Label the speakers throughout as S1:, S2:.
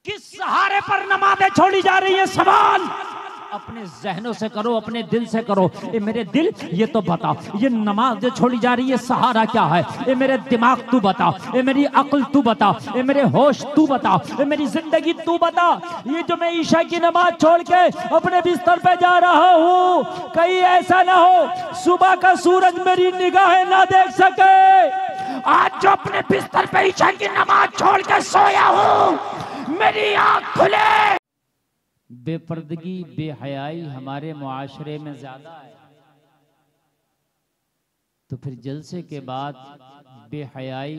S1: किस सहारे पर नमाजें छोड़ी जा रही है? सवाल अपने जहनों से करो, अपने दिल से करो। ये मेरे दिल ये तो बता, ये नमाज छोड़ी जा रही है सहारा क्या है? ये मेरे दिमाग तू बता, ये मेरी अक्ल तू बता, ये मेरे होश तू बता, ये मेरी जिंदगी तू बता। ये जो मैं ईशा की नमाज छोड़ के अपने बिस्तर पे जा रहा हूँ, कहीं ऐसा ना हो सुबह का सूरज मेरी निगाहें ना देख सके। आज जो अपने बिस्तर पे ईशा की नमाज छोड़ के सोया हूँ, मेरी आँख खुले। बेपर्दगी, बेहयाई हमारे मुआशरे में ज्यादा है, तो फिर जलसे के बाद बेहयाई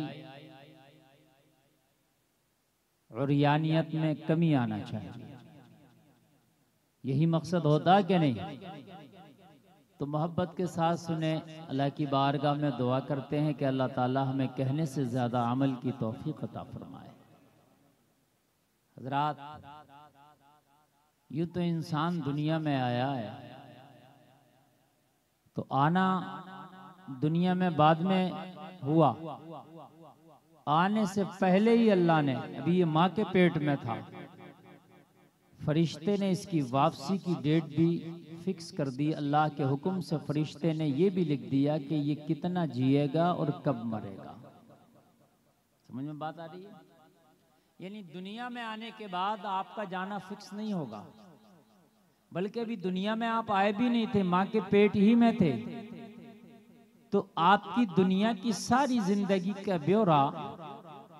S1: और यानियत में कमी आना चाहिए। यही मकसद होता है कि नहीं? तो मोहब्बत के साथ सुने, अल्लाह की बारगाह में दुआ करते हैं कि अल्लाह ताला हमें कहने से ज्यादा अमल की तौफीक अता फरमाए। हज़रात, यूं तो इंसान दुनिया में आया है, तो आना दुनिया में बाद में हुआ। आने से पहले ही अल्लाह ने, अभी ये माँ के पेट में था, फरिश्ते ने इसकी वापसी की डेट भी फिक्स कर दी। अल्लाह के हुक्म से फरिश्ते ने ये भी लिख दिया कि ये कितना जिएगा और कब मरेगा। समझ में बात आ रही है? यानी दुनिया में आने के बाद आपका जाना फिक्स नहीं होगा, बल्कि अभी दुनिया में आप आए भी नहीं थे, माँ के पेट ही में थे। तो आपकी दुनिया की सारी जिंदगी का ब्यौरा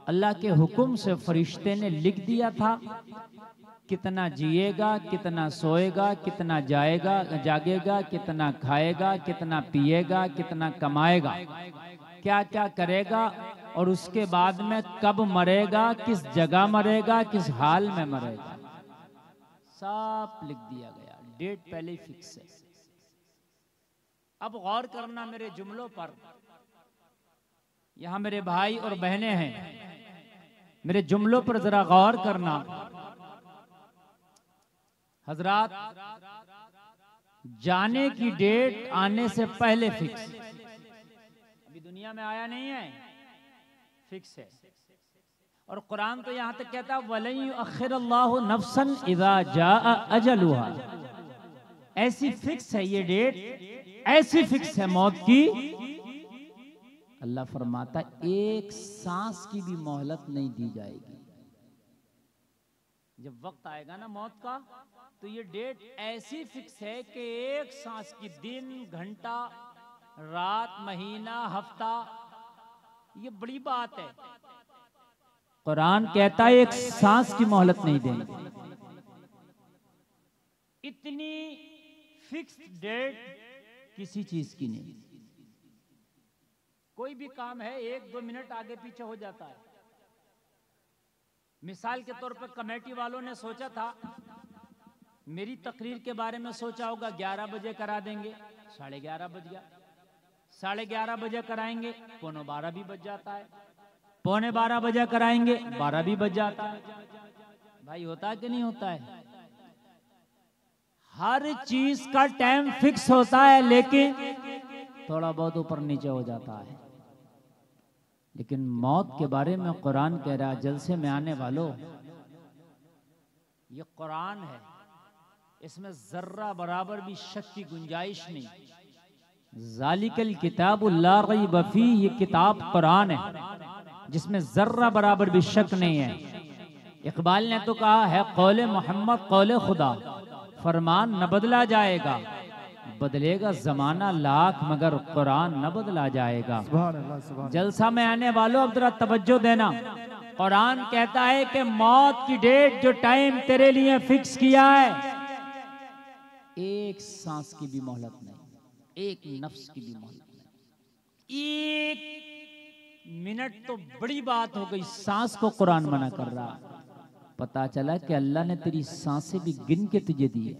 S1: अल्लाह के हुक्म से फरिश्ते ने लिख दिया था। कितना जिएगा, कितना सोएगा, कितना जागेगा, कितना खाएगा, कितना पिएगा, कितना कमाएगा, क्या क्या करेगा, और उसके बाद में कब मरेगा, किस जगह मरेगा, किस हाल में मरेगा, सब लिख दिया गया। डेट पहले ही फिक्स है। अब गौर करना मेरे जुमलों पर। यहां मेरे भाई और बहनें हैं, मेरे जुमलों पर जरा गौर करना। हजरात, जाने की डेट आने से पहले फिक्स। अभी दुनिया में आया नहीं है, फिक्स है। और कुरान तो यहां तक कहता है वलन युअख्खिरुल्लाहु नफ्सन इज़ा जाअ अजलुहा। ऐसी फिक्स है ये डेट, ऐसी फिक्स है मौत की। अल्लाह फरमाता एक सांस की भी मोहलत नहीं दी जाएगी। जब वक्त आएगा ना मौत का, तो ये डेट ऐसी फिक्स है कि एक सांस की, दिन, घंटा, रात, महीना, हफ्ता, ये बड़ी बात है। कुरान कहता है एक सांस की मोहलत नहीं देंगे। इतनी फिक्स्ड डेट किसी चीज की नहीं। कोई भी काम है 1-2 मिनट आगे पीछे हो जाता है। मिसाल के तौर पर कमेटी वालों ने सोचा था, मेरी तकरीर के बारे में सोचा होगा 11 बजे करा देंगे, 11:30 बज गया। 11:30 बजे कराएंगे, 11:45 भी बज जाता है। 11:45 बजे कराएंगे, 12 भी बज जाता है। भाई होता है कि नहीं होता है? हर चीज का टाइम फिक्स होता है, लेकिन थोड़ा बहुत ऊपर नीचे हो जाता है। लेकिन मौत के बारे में कुरान कह रहा है, जलसे में आने वालों, ये कुरान है, इसमें जर्रा बराबर भी शक की गुंजाइश नहीं। ज़ालिकल किताबुल ला रैब फीह, ये किताब कुरान है जिसमें जर्रा बराबर भी शक नहीं है। इकबाल ने तो कहा है कौले मोहम्मद कौले खुदा, फरमान न बदला जाएगा, बदलेगा जमाना लाख मगर कुरान न बदला जाएगा। जलसा में आने वालों अब जरा तवज्जो देना। कुरान कहता है कि मौत की डेट, जो टाइम तेरे लिए फिक्स किया है, एक सांस की भी मोहलत नहीं, एक नफ्स की भी मोहलत नहीं। एक मिनट तो बड़ी बात हो गई, सांस को कुरान मना कर रहा। पता चला कि अल्लाह ने तेरी सांसें भी गिन के तुझे दी है।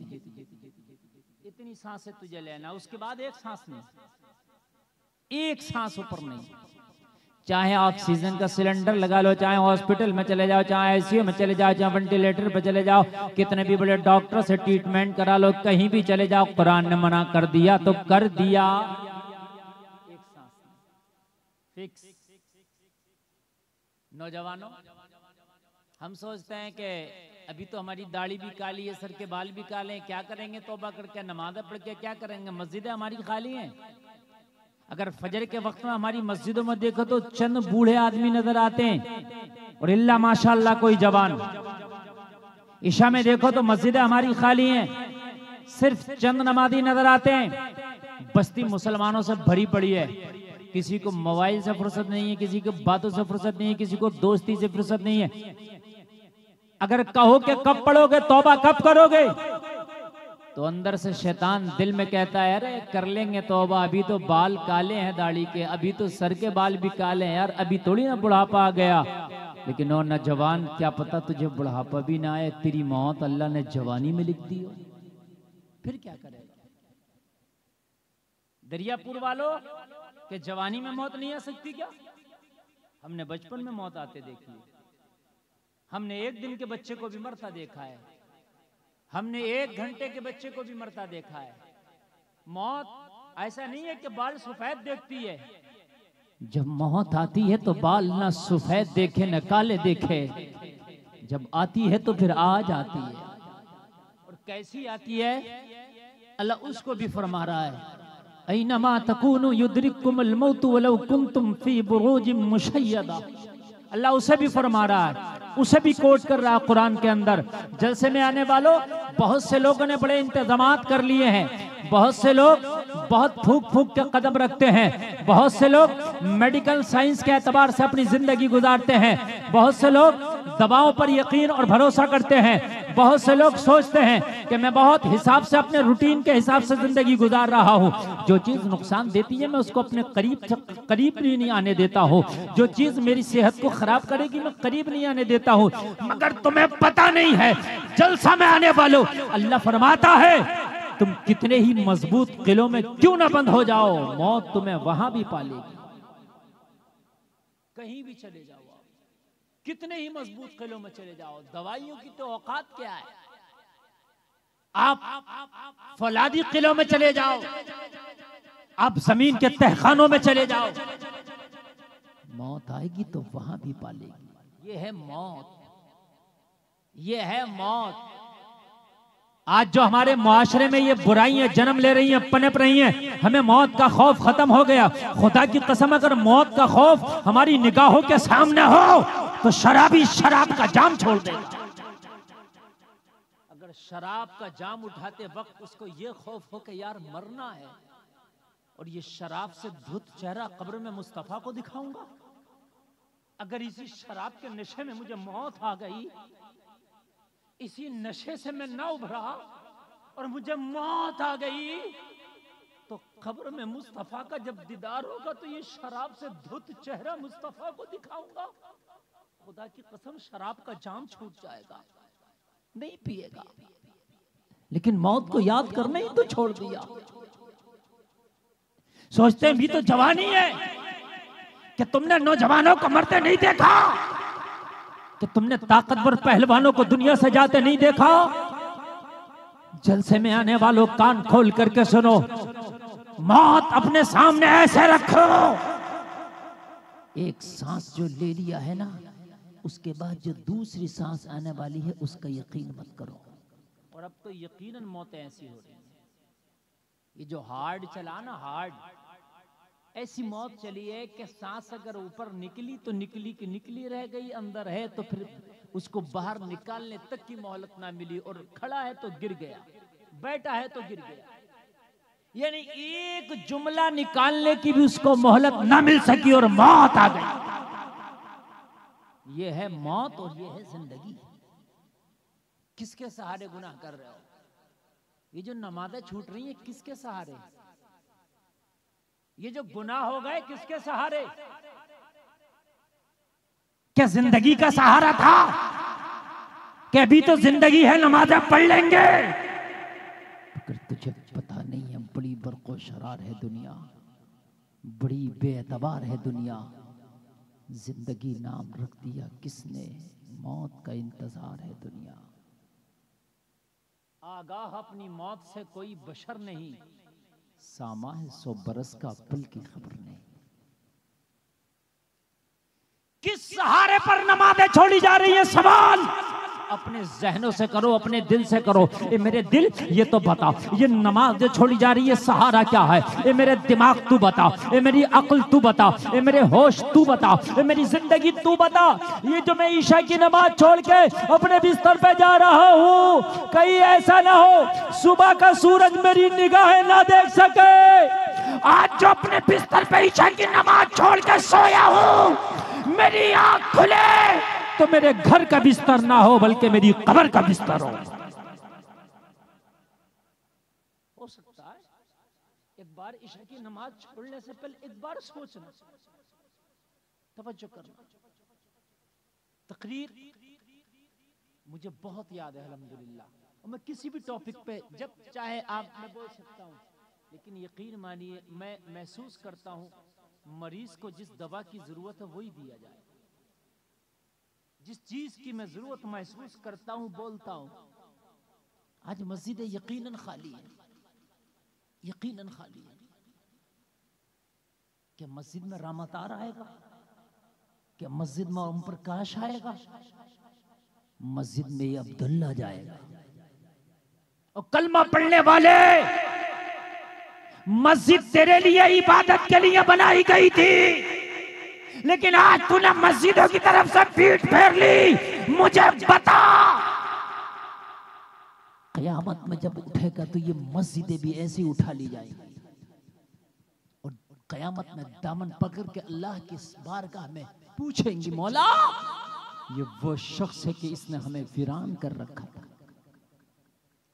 S1: इतनी सांसें तुझे लेना, उसके बाद एक सांस नहीं, एक सांस ऊपर नहीं। चाहे ऑक्सीजन का सिलेंडर लगा लो, चाहे हॉस्पिटल में चले जाओ, चाहे आईसीयू में चले जाओ, चाहे वेंटिलेटर पे चले जाओ, कितने भी बड़े डॉक्टर से ट्रीटमेंट करा लो, कहीं भी चले जाओ, कुरान ने मना कर दिया तो कर दिया। एक सांस फिक्स। नौजवानों, हम सोचते हैं कि अभी तो हमारी दाढ़ी भी काली है, सर के बाल भी काले हैं, क्या करेंगे तौबा करके, नमाज़ पढ़ के क्या करेंगे? मस्जिदें हमारी खाली हैं। अगर फजर के वक्त में हमारी मस्जिदों में देखो तो चंद बूढ़े आदमी नजर आते हैं और इल्ला माशाअल्लाह कोई जवान। ईशा में देखो तो मस्जिदें हमारी खाली हैं, सिर्फ चंद नमाजी नजर आते हैं। बस्ती मुसलमानों से भरी पड़ी है। किसी को मोबाइल से फुर्सत नहीं है, किसी को बातों से फुर्सत नहीं है, किसी को दोस्ती से फुर्सत नहीं है। अगर कहो कि कब पढ़ोगे तौबा, कब करोगे, तो अंदर से शैतान दिल में कहता है अरे कर लेंगे तौबा, अभी तो बाल काले हैं दाढ़ी के, अभी तो सर के बाल भी काले हैं यार, अभी थोड़ी ना बुढ़ापा आ गया। लेकिन ओ नौजवान, क्या पता तुझे बुढ़ापा भी ना आए, तेरी मौत अल्लाह ने जवानी में लिख दी हो, फिर क्या करेगा? दरियापुर वालों के जवानी में मौत नहीं आ सकती क्या? हमने बचपन में मौत आते देखी है। हमने एक दिन के बच्चे को भी मरता देखा है, हमने एक घंटे के बच्चे को भी मरता देखा है। मौत ऐसा नहीं है कि बाल सफेद देखती है। जब मौत आती है तो बाल ना सफेद देखे न काले देखे, जब आती है तो फिर आज आती है। और कैसी आती है अल्लाह उसको भी फरमा रहा है, ऐनमा तकूनु युद्रिकुमुल मौत वलौ कुंतुम फी बुरूजिम मुशय्यदा। अल्लाह उसे भी फरमा रहा है, उसे भी कोट कर रहा है कुरान के अंदर। जलसे में आने वालों, बहुत से लोगों ने बड़े इंतजामात कर लिए हैं, बहुत से लोग बहुत फूक फूक के कदम रखते हैं, बहुत से लोग मेडिकल साइंस के एतबार से अपनी जिंदगी गुजारते हैं, बहुत से लोग दवाओं पर यकीन और भरोसा करते हैं, बहुत से लोग सोचते हैं कि मैं बहुत हिसाब से अपने रूटीन के हिसाब से जिंदगी गुजार रहा हूँ, जो चीज नुकसान देती है मैं उसको अपने करीब नहीं आने देता हूँ, जो चीज मेरी सेहत को खराब करेगी मैं करीब नहीं आने देता हूँ। मगर तुम्हें पता नहीं है, जलसा में आने वालों, अल्लाह फरमाता है तुम कितने ही मजबूत किलों में क्यों ना बंद हो जाओ, मौत तुम्हें वहां भी पालेगी। कहीं भी चले जाओ, कितने ही मजबूत किलों में चले जाओ, दवाइयों की तो औकात क्या है। आप फौलादी किलों में चले जाओ, आप जमीन के तहखानों में चले जाओ, मौत आएगी तो वहां भी पालेगी। ये है मौत, ये है मौत। आज जो हमारे मुआशरे में ये बुराइयां जन्म ले रही हैं, पनप रही हैं, हमें मौत का खौफ खत्म हो गया। खुदा की कसम, अगर मौत का खौफ हमारी निगाहों के सामने हो तो शराबी शराब का जाम छोड़ दे। अगर शराब का जाम उठाते वक्त उसको ये खौफ हो कि यार मरना है, और ये शराब से धुत चेहरा कब्र में मुस्तफा को दिखाऊंगा, अगर इसी शराब के नशे में मुझे मौत आ गई, इसी नशे से मैं ना उभरा और मुझे मौत आ गई, तो कब्र में मुस्तफा का जब दीदार होगा तो ये शराब से धुत चेहरा मुस्तफा को दिखाऊंगा। खुदा की कसम, शराब का जाम छूट जाएगा, नहीं पिएगा। लेकिन मौत को याद करना ही तो छोड़ दिया। सोचते हैं भी तो जवानी है, कि तुमने नौजवानों को मरते नहीं देखा, कि तुमने ताकतवर पहलवानों को दुनिया से जाते नहीं देखा। जलसे में आने वालों, कान खोल करके सुनो, मौत अपने सामने ऐसे रखो, एक सांस जो ले लिया है ना, उसके बाद जो दूसरी सांस आने वाली है उसका यकीन मत करो। और अब तो यकीनन मौतें ऐसी हो रही हैं, ये जो हार्ड चला ना, हार्ड, ऐसी मौत चली है कि सांस अगर ऊपर निकली तो निकली की निकली रह गई, अंदर है तो फिर उसको बाहर निकालने तक की मोहलत ना मिली, और खड़ा है तो गिर गया, बैठा है तो गिर गया, यानी एक जुमला निकालने की भी उसको मोहलत ना मिल सकी और मौत आ गई। ये है मौत और ये है जिंदगी। किसके सहारे गुनाह कर रहे हो? ये जो नमाजें छूट रही हैं किसके सहारे? ये जो गुनाह हो गए किसके सहारे? क्या जिंदगी का सहारा था कि अभी तो जिंदगी है, नमाजें पढ़ लेंगे? अगर तुझे पता नहीं है, बड़ी बरकोशरार है दुनिया, बड़ी बेएतबार है दुनिया। जिंदगी नाम रख दिया किसने? मौत का इंतजार है दुनिया। आगाह अपनी मौत से कोई बशर नहीं, सामा है 100 बरस का पल की खबर नहीं। किस सहारे पर नमाजें छोड़ी जा रही है? सवाल अपने जहनों से करो, अपने दिल से करो। ए मेरे दिल, ये तो बता, ये नमाज जो छोड़ी जा रही है सहारा क्या है? ए मेरे दिमाग तू बता, ए मेरी अक्ल तू बता, ए मेरे होश तू बता, ए मेरी जिंदगी तू बता। ये जो मैं ईशा की नमाज छोड़ के अपने बिस्तर पे जा रहा हूँ, कहीं ऐसा ना हो सुबह का सूरज मेरी निगाहें ना देख सके। आज जो अपने बिस्तर पे ईशा की नमाज छोड़ के सोया हूँ, मेरी आंख खुले तो मेरे घर का बिस्तर ना हो बल्कि मेरी कब्र का बिस्तर हो सकता है। एक बार ईशा की नमाज छोड़ने से पहले एक बार सोचना, तवज्जो करना। तकरीर मुझे बहुत याद है अल्हम्दुलिल्लाह, और मैं किसी भी टॉपिक पे जब चाहे आप मैं बोल सकता हूँ, लेकिन यकीन मानिए मैं महसूस करता हूँ मरीज को जिस दवा की जरूरत है वही दिया जाए। जिस चीज की मैं जरूरत महसूस करता हूं बोलता हूं। आज मस्जिद यकीनन खाली है, यकीनन खाली है। क्या मस्जिद में रामतार आएगा? क्या मस्जिद में ओम प्रकाश आएगा? मस्जिद में ये अब्दुल्ला जाएगा। और कलमा पढ़ने वाले, मस्जिद तेरे लिए इबादत के लिए बनाई गई थी, लेकिन आज तूने मस्जिदों की तरफ से पीठ फेर ली। मुझे बता, क़यामत में जब उठेगा तो ये मस्जिदें भी ऐसी उठा ली जाएंगी, और क़यामत में दामन पकड़ के अल्लाह की बारगाह में पूछेंगी, मौला ये वो शख्स है कि इसने हमें वीरान कर रखा था,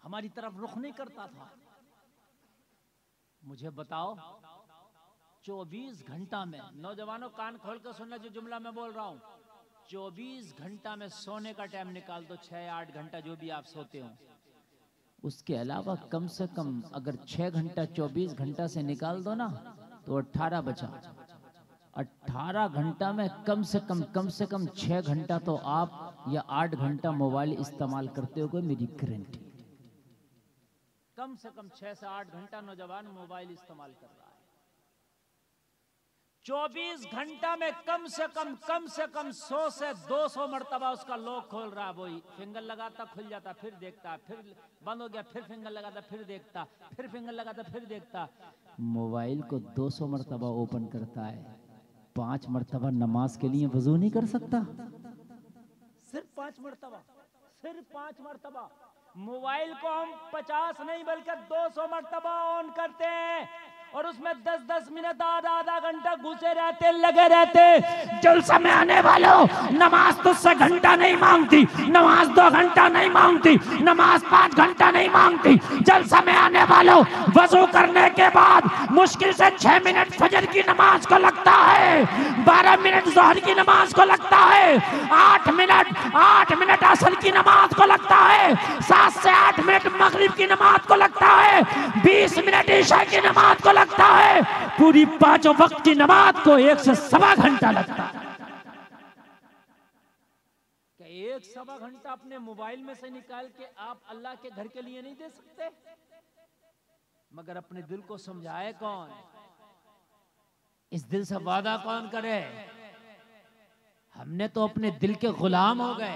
S1: हमारी तरफ रुख नहीं करता था। मुझे बताओ 24 घंटा में, नौजवानों कान खोल कर सुनना जो जुमला मैं बोल रहा हूँ, 24 घंटा में सोने का टाइम निकाल दो, 6-8 घंटा जो भी आप सोते हो, उसके अलावा कम से कम अगर 6 घंटा 24 घंटा से निकाल दो ना तो 18 बचा। 18 घंटा में कम से कम 6 घंटा तो आप या 8 घंटा मोबाइल इस्तेमाल करते हो, मेरी गारंटी। कम से कम 6 से 8 घंटा नौजवान मोबाइल इस्तेमाल कर रहा है। 24 घंटा में कम से कम 100 से 200 मरतबा उसका लॉक खोल रहा है। वही फिंगर लगाता, खुल जाता, फिर देखता, फिर बंद हो गया, फिर फिंगर लगाता, फिर देखता, फिर फिंगर लगाता, फिर देखता। मोबाइल को 200 मरतबा ओपन करता है, 5 मरतबा नमाज के लिए वजू नहीं कर सकता। सिर्फ 5 मरतबा, सिर्फ 5 मरतबा। मोबाइल को हम 50 नहीं बल्कि 200 मरतबा ऑन करते हैं, और उसमें 10-10 मिनट आधा घंटा घुसे रहते, लगे रहते। जलसा में आने वालों, नमाज तुझसे घंटा नहीं मांगती, नमाज 2 घंटा नहीं मांगती, नमाज 5 घंटा नहीं मांगती। जलसा में आने वालों, वजू करने के बाद मुश्किल से 6 मिनट फजर की नमाज को लगता है, 12 मिनट जोहर की नमाज को लगता है, 8 मिनट असर की नमाज को लगता है, 7 से 8 मिनट मगरिब की नमाज को लगता है, 20 मिनट ईशा की नमाज को लगता है, पूरी 5 वक्त की नमाज को 1 से 1.25 घंटा लगता है। क्या 1-1.25 घंटा अपने मोबाइल में से निकाल के आप अल्लाह के घर के लिए नहीं दे सकते? मगर अपने दिल को समझाए कौन? इस दिल से वादा कौन करे? हमने तो अपने दिल के गुलाम हो गए,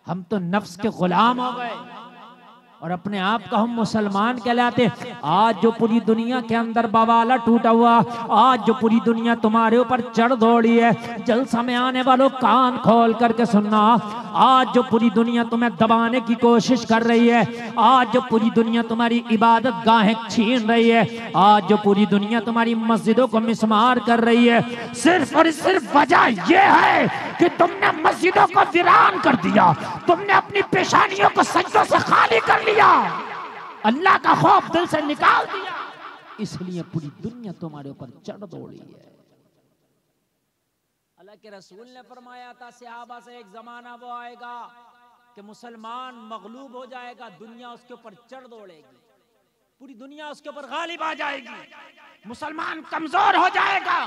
S1: हम तो नफ्स के गुलाम हो गए, और अपने आप का हम मुसलमान कहलाते। आज जो पूरी दुनिया के अंदर बवाला टूटा हुआ, आज जो पूरी दुनिया तुम्हारे ऊपर चढ़ दौड़ी है, जलसा में आने वालों कान खोल करके सुनना। आज जो पूरी दुनिया तुम्हें दबाने की कोशिश कर रही है, आज जो पूरी दुनिया तुम्हारी इबादत गाहें छीन रही है, आज जो पूरी दुनिया तुम्हारी मस्जिदों को मिसमार कर रही है, सिर्फ और सिर्फ वजह यह है कि तुमने मस्जिदों को वीरान कर दिया, तुमने अपनी पेशानियों को सज्जों से खाली कर लिया, अल्लाह का खौफ दिल से निकाल दिया, इसलिए पूरी दुनिया तुम्हारे ऊपर चढ़ दौड़ी है। अल्लाह के रसूल ने फरमाया था सहाबा से, एक जमाना वो आएगा कि मुसलमान मगलूब हो जाएगा, दुनिया उसके ऊपर चढ़ दौड़ेगी, पूरी दुनिया उसके ऊपर गालिब आ जाएगी, मुसलमान कमजोर हो जाएगा।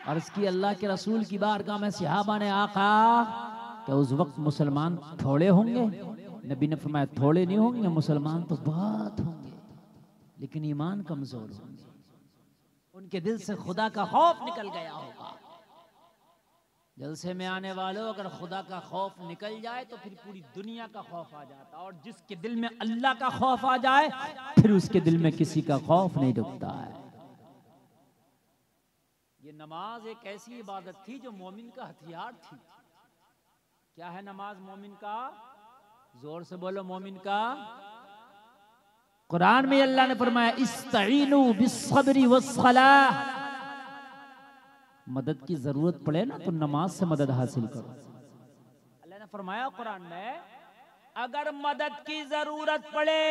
S1: अर्ज़ की अल्लाह के रसूल की बारगाह में सहाबा ने, आका क्या उस वक्त मुसलमान थोड़े होंगे? नबी ने फरमाया थोड़े नहीं होंगे, मुसलमान तो बहुत होंगे, लेकिन ईमान कमजोर होंगे, उनके दिल से खुदा का खौफ निकल गया होगा। जलसे में आने वालों, अगर खुदा का खौफ निकल जाए तो फिर पूरी दुनिया का खौफ आ जाता, और जिसके दिल में अल्लाह का खौफ आ जाए फिर उसके दिल में किसी का खौफ नहीं डूबता है। ये नमाज एक ऐसी इबादत थी जो मोमिन का हथियार थी। क्या है नमाज मोमिन का? जोर से बोलो, मोमिन का। कुरान में अल्लाह ने फरमाया इस्तईनु बिस्सब्री वस्सलाह, मदद की जरूरत पड़े ना तो नमाज से मदद हासिल करो। अल्लाह ने फरमाया कुरान में, अगर मदद की जरूरत पड़े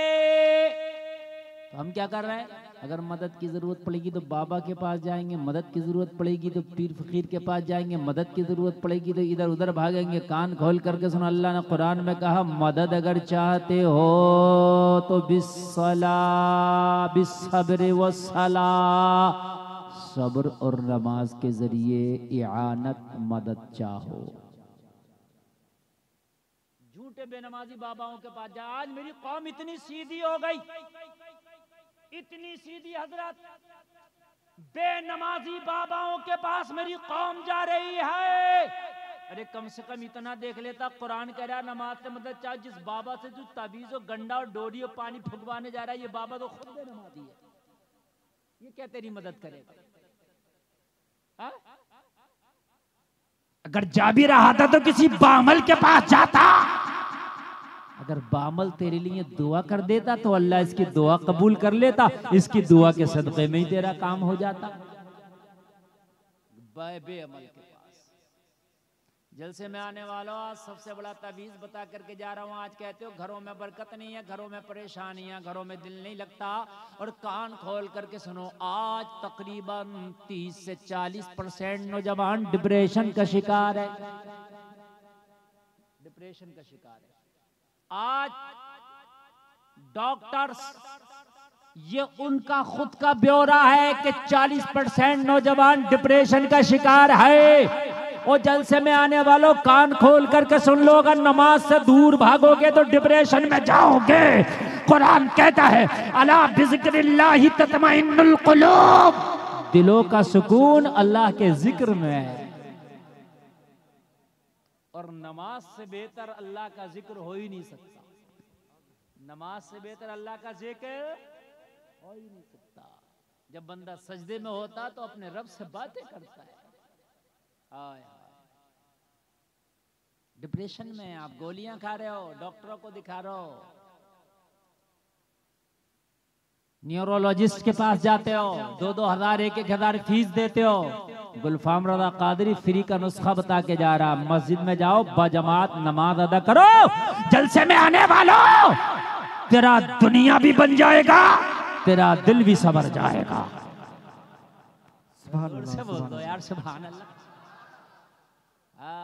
S1: तो हम क्या कर रहे हैं? अगर मदद की जरूरत पड़ेगी तो बाबा के पास जाएंगे, मदद की जरूरत पड़ेगी तो पीर फकीर के पास जाएंगे, मदद की जरूरत पड़ेगी तो इधर उधर भागेंगे। कान खोल करके सुनो, अल्लाह ने कुरान में कहा मदद अगर चाहते हो तो बिस्सला बिस्सब्र वस्सला, सब्र और नमाज के जरिए इआनत मदद चाहो। झूठे बेनमाजी बाबाओं के पास जा। आज मेरी कौम इतनी सीधी हो गई, इतनी सीधी हजरत, बेनमाजी बाबाओं के पास मेरी कौम जा रही है। अरे कम से कम इतना देख लेता, कुरान कह रहा नमाज से मदद चाहे। जिस बाबा से जो ताबीज और गंडा और डोरी और पानी फुकवाने जा रहा है, ये बाबा तो खुद बेनमाजी है, ये क्या तेरी मदद करेगा? हा? अगर जा भी रहा था तो किसी बामल के पास जाता। अगर बामल तेरे लिए दुआ कर देता तो अल्लाह इसकी दुआ कबूल कर लेता, इसकी दुआ के सदक़े में ही तेरा काम हो जाता। बेअमल के पास। जलसे में आने वालों, आज सबसे बड़ा तवीज बता करके जा रहा हूं। आज कहते हो घरों में बरकत नहीं है, घरों में परेशानियां, घरों में दिल नहीं लगता, और कान खोल करके सुनो, आज तकरीबन 30 से 40% नौजवान डिप्रेशन का शिकार है। डिप्रेशन का शिकार है। आज डॉक्टर्स, ये उनका खुद का ब्यौरा है कि 40% नौजवान डिप्रेशन का शिकार है। और जलसे में आने वालों, कान खोल करके सुन लो, अगर नमाज से दूर भागोगे तो डिप्रेशन में जाओगे। कुरान कहता है अला बिज़िक्रिल्लाहि तत्मइन्नुल कुलूब, दिलों का सुकून अल्लाह के जिक्र में है। और नमाज से बेहतर अल्लाह का जिक्र हो ही नहीं सकता। नमाज से बेहतर अल्लाह का जिक्र हो ही नहीं सकता। जब बंदा सजदे में होता तो अपने रब से बातें करता है। आय डिप्रेशन में आप गोलियां खा रहे हो, डॉक्टरों को दिखा रहे हो, न्यूरोलॉजिस्ट के पास जाते हो, 2-2 हजार 1-1 हजार फीस देते हो। गुलफाम रज़ा कादरी फ्री का नुस्खा बता के जा रहा, मस्जिद में जाओ, बजमात नमाज अदा करो। जलसे में आने वालों, तेरा दुनिया भी बन जाएगा, तेरा दिल भी संवर जाएगा। से बोल दो यार सुभान अल्लाह।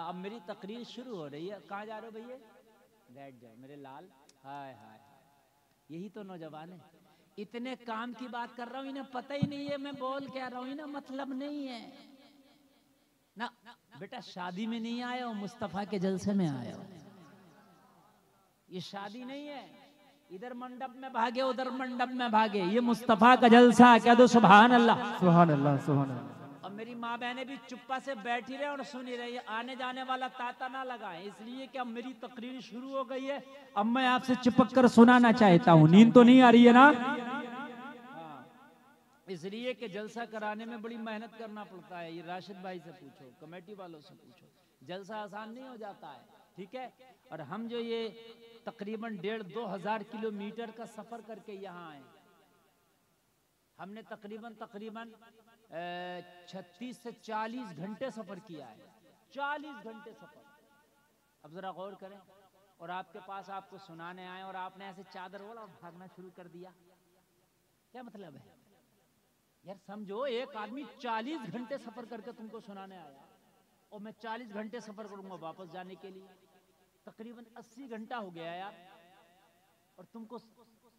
S1: अब मेरी तकरीर शुरू हो रही है। कहाँ जा रहे हो भैया? बैठ जाओ मेरे लाल। हाय हाय, यही तो नौजवान है। इतने काम की बात कर रहा हूँ, इन्हें पता ही नहीं है मैं बोल क्या रहा हूँ, इन्हें मतलब नहीं है ना। बेटा शादी में नहीं आए हो, मुस्तफा के जलसे में आए हो। ये शादी नहीं है, इधर मंडप में भागे उधर मंडप में भागे, ये मुस्तफा का जलसा। कह दो सुभान अल्लाह,
S2: सुभान अल्लाह, सुभान अल्लाह।
S1: और मेरी माँ बहनें भी चुप्पा से बैठी रहे और सुनी रही। आने जाने वाला ताता ना लगाए, इसलिए कि अब मेरी तकरीर शुरू हो गई है। अब मैं आपसे चिपक कर सुनाना चाहता हूँ। नींद तो नहीं आ रही है ना? इसलिए कि जलसा कराने में बड़ी मेहनत करना पड़ता है। ये राशिद भाई से पूछो, कमेटी वालों से पूछो, जलसा आसान नहीं हो जाता है। ठीक है। और हम जो ये तकरीबन 1.5-2 हजार किलोमीटर का सफर करके यहाँ आए, हमने तकरीबन 36 से 40 घंटे सफर किया है। 40 घंटे सफर। अब जरा गौर करें, और आपके पास आपको सुनाने आए और आपने ऐसे चादर ओढ़ा और भागना शुरू कर दिया। क्या मतलब है यार? समझो, एक आदमी 40 घंटे सफर करके तुमको सुनाने आया, और मैं 40 घंटे सफर करूंगा वापस जाने के लिए। तकरीबन 80 घंटा हो गया यार, और तुमको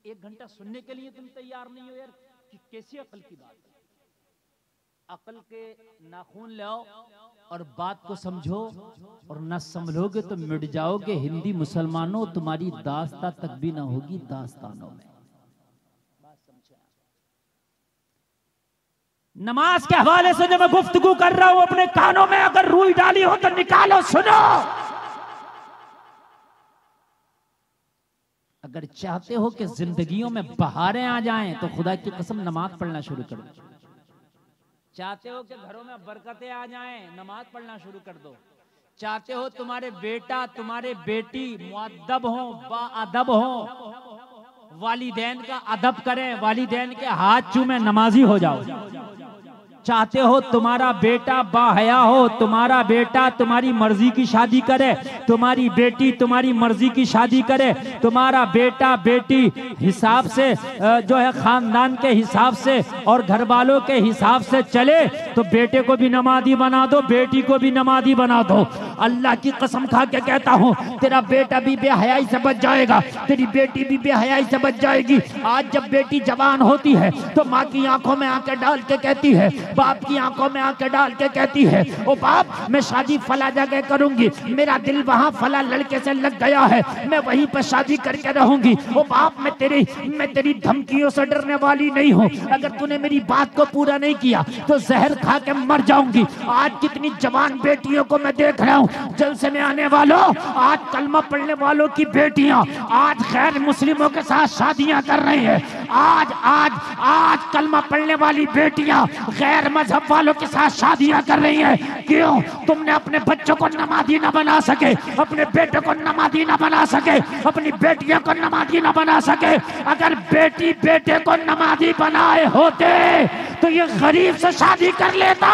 S1: 1 घंटा सुनने के लिए तुम तैयार नहीं हो यार। कि कैसी अकल की बात है? अकल के नाखून लाओ और बात को समझो, और न संभलोगे तो मिट जाओगे। हिंदी मुसलमानों, तुम्हारी दास्ता तक भी ना होगी दास्तानों में। बात समझे? नमाज के हवाले से जो मैं गुफ्तगू कर रहा हूं, अपने कानों में अगर रुई डाली हो तो निकालो, सुनो। अगर चाहते हो कि जिंदगियों में बहारें आ जाएं तो खुदा की कसम नमाज पढ़ना शुरू करो। चाहते हो कि घरों में बरकतें आ जाएं, नमाज पढ़ना शुरू कर दो। चाहते हो तुम्हारे बेटा तुम्हारे बेटी मुअद्दब हो, बाअदब हो, वालिदैन का अदब करें, वालिदैन के हाथ चूमे, नमाजी हो जाओ। चाहते हो तुम्हारा बेटा बाहया हो, तुम्हारा बेटा तुम्हारी मर्जी की शादी करे, तुम्हारी बेटी तुम्हारी मर्जी की शादी करे, तुम्हारा बेटा बेटी हिसाब से जो है खानदान के हिसाब से और घर वालों के हिसाब से चले, तो बेटे को भी नमाजी बना दो, बेटी को भी नमाजी बना दो। अल्लाह की कसम खा के कहता हूँ, तेरा बेटा भी बेहयाई से बच जाएगा, तेरी बेटी भी बेहयाई से बच जाएगी। आज जब बेटी जवान होती है तो माँ की आंखों में आंखें डाल के कहती है, बाप की आंखों में आंखें डाल के कहती है, ओ बाप मैं शादी फला जगह करूंगी, मेरा दिल वहां फला लड़के से लग गया है, मैं वहीं पर शादी करके रहूंगी। ओ बाप मैं तेरी धमकियों से डरने वाली नहीं हूँ, अगर तूने मेरी बात को पूरा नहीं किया तो जहर खा के मर जाऊंगी। आज कितनी जवान बेटियों को मैं देख रहा हूँ, जलसे में आने वालों, आज कलमा पढ़ने वालों की बेटियां आज गैर मुस्लिमों के साथ शादियां कर रही है। आज आज आज कलमा पढ़ने वाली बेटियां गैर मजहब वालों के साथ शादियां कर रही हैं। क्यों? तुमने अपने बच्चों को नमाजी ना बना सके, अपने बेटे को नमाजी ना बना सके, अपनी बेटियों को नमाजी ना बना सके। अगर बेटी बेटे को नमाजी बनाए होते तो ये गरीब से शादी कर लेता,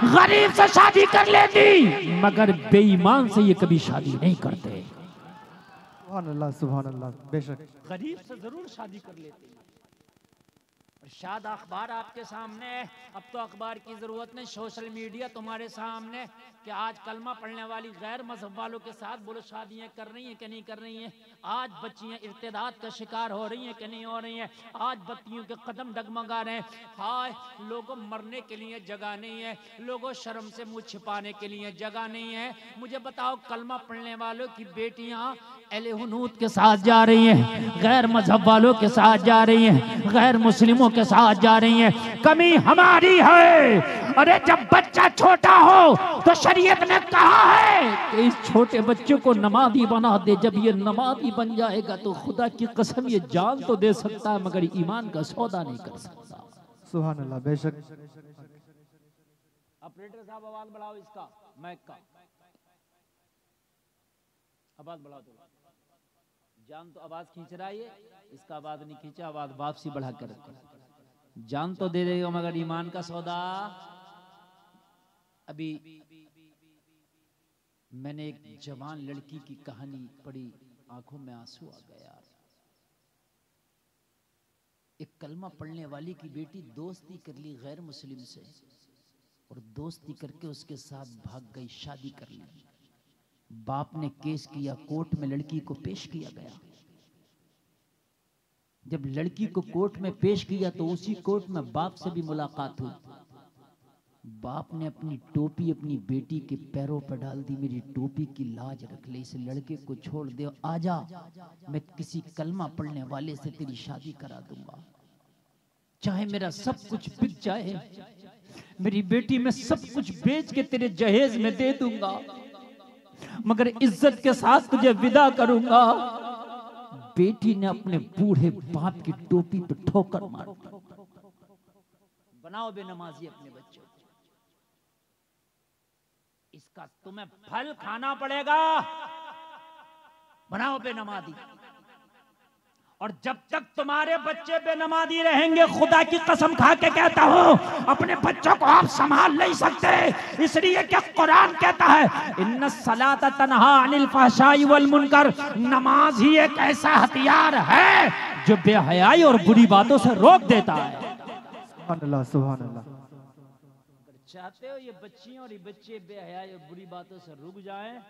S1: गरीब से शादी कर लेती, मगर बेईमान से ये कभी शादी नहीं करते।
S2: सुभान अल्लाह, सुभान अल्लाह। बेशक
S1: गरीब से जरूर शादी कर लेते। शायद अखबार आपके सामने है, अब तो अखबार की जरूरत नहीं, सोशल मीडिया तुम्हारे सामने कि आज कलमा पढ़ने वाली गैर मजहब वालों के साथ बोलो शादियां कर रही हैं कि नहीं कर रही हैं। आज बच्चियां इर्तिदाद का शिकार हो रही हैं कि नहीं हो रही हैं। आज बत्तियों के कदम डगमगा रहे हैं। हाय लोगों, मरने के लिए जगह नहीं है, लोगों शर्म से मुंह छिपाने के लिए जगह नहीं है। मुझे बताओ, कलमा पढ़ने वालों की बेटियां अहले हुनूत के साथ जा रही हैं, गैर मजहब वालों के साथ जा रही हैं, गैर मुस्लिमों के साथ जा रही हैं। कमी हमारी है। अरे जब बच्चा छोटा हो तो शरीयत ने कहा है कि इस छोटे बच्चे को नमाजी बना दे। जब ये नमाजी बन जाएगा तो खुदा की कसम ये जान तो दे सकता है मगर ईमान का सौदा नहीं कर सकता।
S2: सुभान अल्लाह। बेशक।
S1: ऑपरेटर साहब आवाज बढ़ाओ, इसका माइक का आवाज बढ़ा दो। जान तो आवाज खींच रहा है, इसका आवाज नहीं खींचा, आवाज वापसी बढ़ा कर रखो। जान तो दे देगा मगर ईमान का सौदा। अभी मैंने एक जवान लड़की की कहानी पढ़ी, आंखों में आंसू आ गया यार। एक कलमा पढ़ने वाली की बेटी दोस्ती कर ली गैर मुस्लिम से और दोस्ती करके उसके साथ भाग गई, शादी कर ली। बाप ने केस किया, कोर्ट में लड़की को पेश किया गया। जब लड़की को कोर्ट में पेश किया तो उसी कोर्ट में बाप से भी मुलाकात हुई। बाप ने अपनी टोपी अपनी बेटी के पैरों पर डाल दी, मेरी टोपी की लाज रख ले, इस लड़के को छोड़ दे, आजा मैं किसी कलमा पढ़ने वाले से तेरी शादी करा दूंगा, चाहे मेरा सब कुछ बिक जाए, मेरी बेटी में सब कुछ बेच के तेरे जहेज में दे दूंगा, मगर इज्जत के साथ तुझे विदा करूंगा। बेटी ने अपने बूढ़े बाप की टोपी पे ठोकर मार दी। बनाओ बेनमाजी अपने बच्चों को, इसका तुम्हें फल खाना पड़ेगा। बनाओ बेनमाजी। और जब तक तुम्हारे बच्चे बेनमाजी रहेंगे, खुदा की कसम खा के कहता हूं, अपने बच्चों को आप संभाल नहीं सकते। इसलिए क्या कुरान कहता है, इन्ना सलात तन्हा अनिल फहशाई वल मुनकर, नमाज ही एक ऐसा हथियार है जो बेहयाई और बुरी बातों से रोक देता है।
S2: सुभान अल्लाह, सुभान अल्लाह।
S1: चाहते हो ये बच्चियां और ये बच्चे बेहयाई और बुरी बातों से रुक जाएं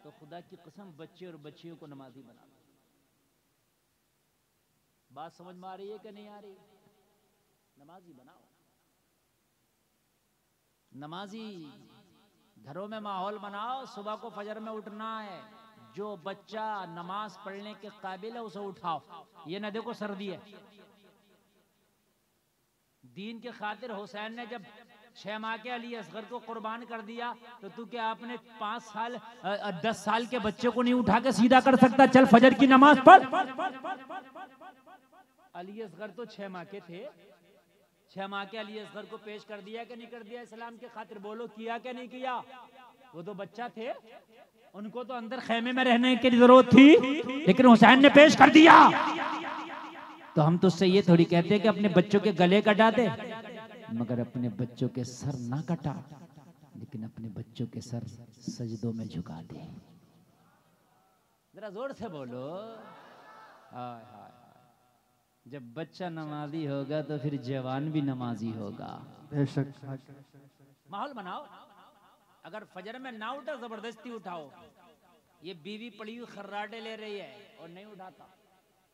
S1: तो खुदा की कसम बच्चे और बच्चियों को नमाजी बना दो। बात समझ में आ रही है कि नहीं आ रही? नमाजी बनाओ। नमाजी घरों में माहौल बनाओ। सुबह को फजर में उठना है, जो बच्चा नमाज पढ़ने के काबिल है उसे उठाओ। ये ना देखो सर्दी है, दीन के खातिर हुसैन ने जब 6 माह के अली असगर को कुर्बान कर दिया, तो तू क्या अपने 5 साल 10 साल के बच्चे को नहीं उठा के सीधा कर सकता? चल फजर की नमाज पढ़। अली असगर तो 6 माह के थे, 6 माह के अली असगर को पेश कर दिया कि नहीं कर दिया इस्लाम के खातिर? बोलो किया कि नहीं किया? वो तो बच्चा थे, उनको तो अंदर खेमे में रहने की जरूरत थी, लेकिन हुसैन ने पेश कर दिया। तो हम तो उससे ये थोड़ी कहते हैं कि अपने बच्चों के गले कटा दे, मगर अपने बच्चों के सर ना कटा, लेकिन अपने बच्चों के सर सजदों में झुका दे। जरा जोर से बोलो। हाय हाय, जब बच्चा नमाजी होगा तो फिर जवान भी नमाजी होगा।
S2: बेशक।
S1: माहौल बनाओ। अगर फजर में ना उठा, जबरदस्ती उठाओ। ये बीवी पड़ी हुई खर्राटे ले रही है और नहीं उठाता,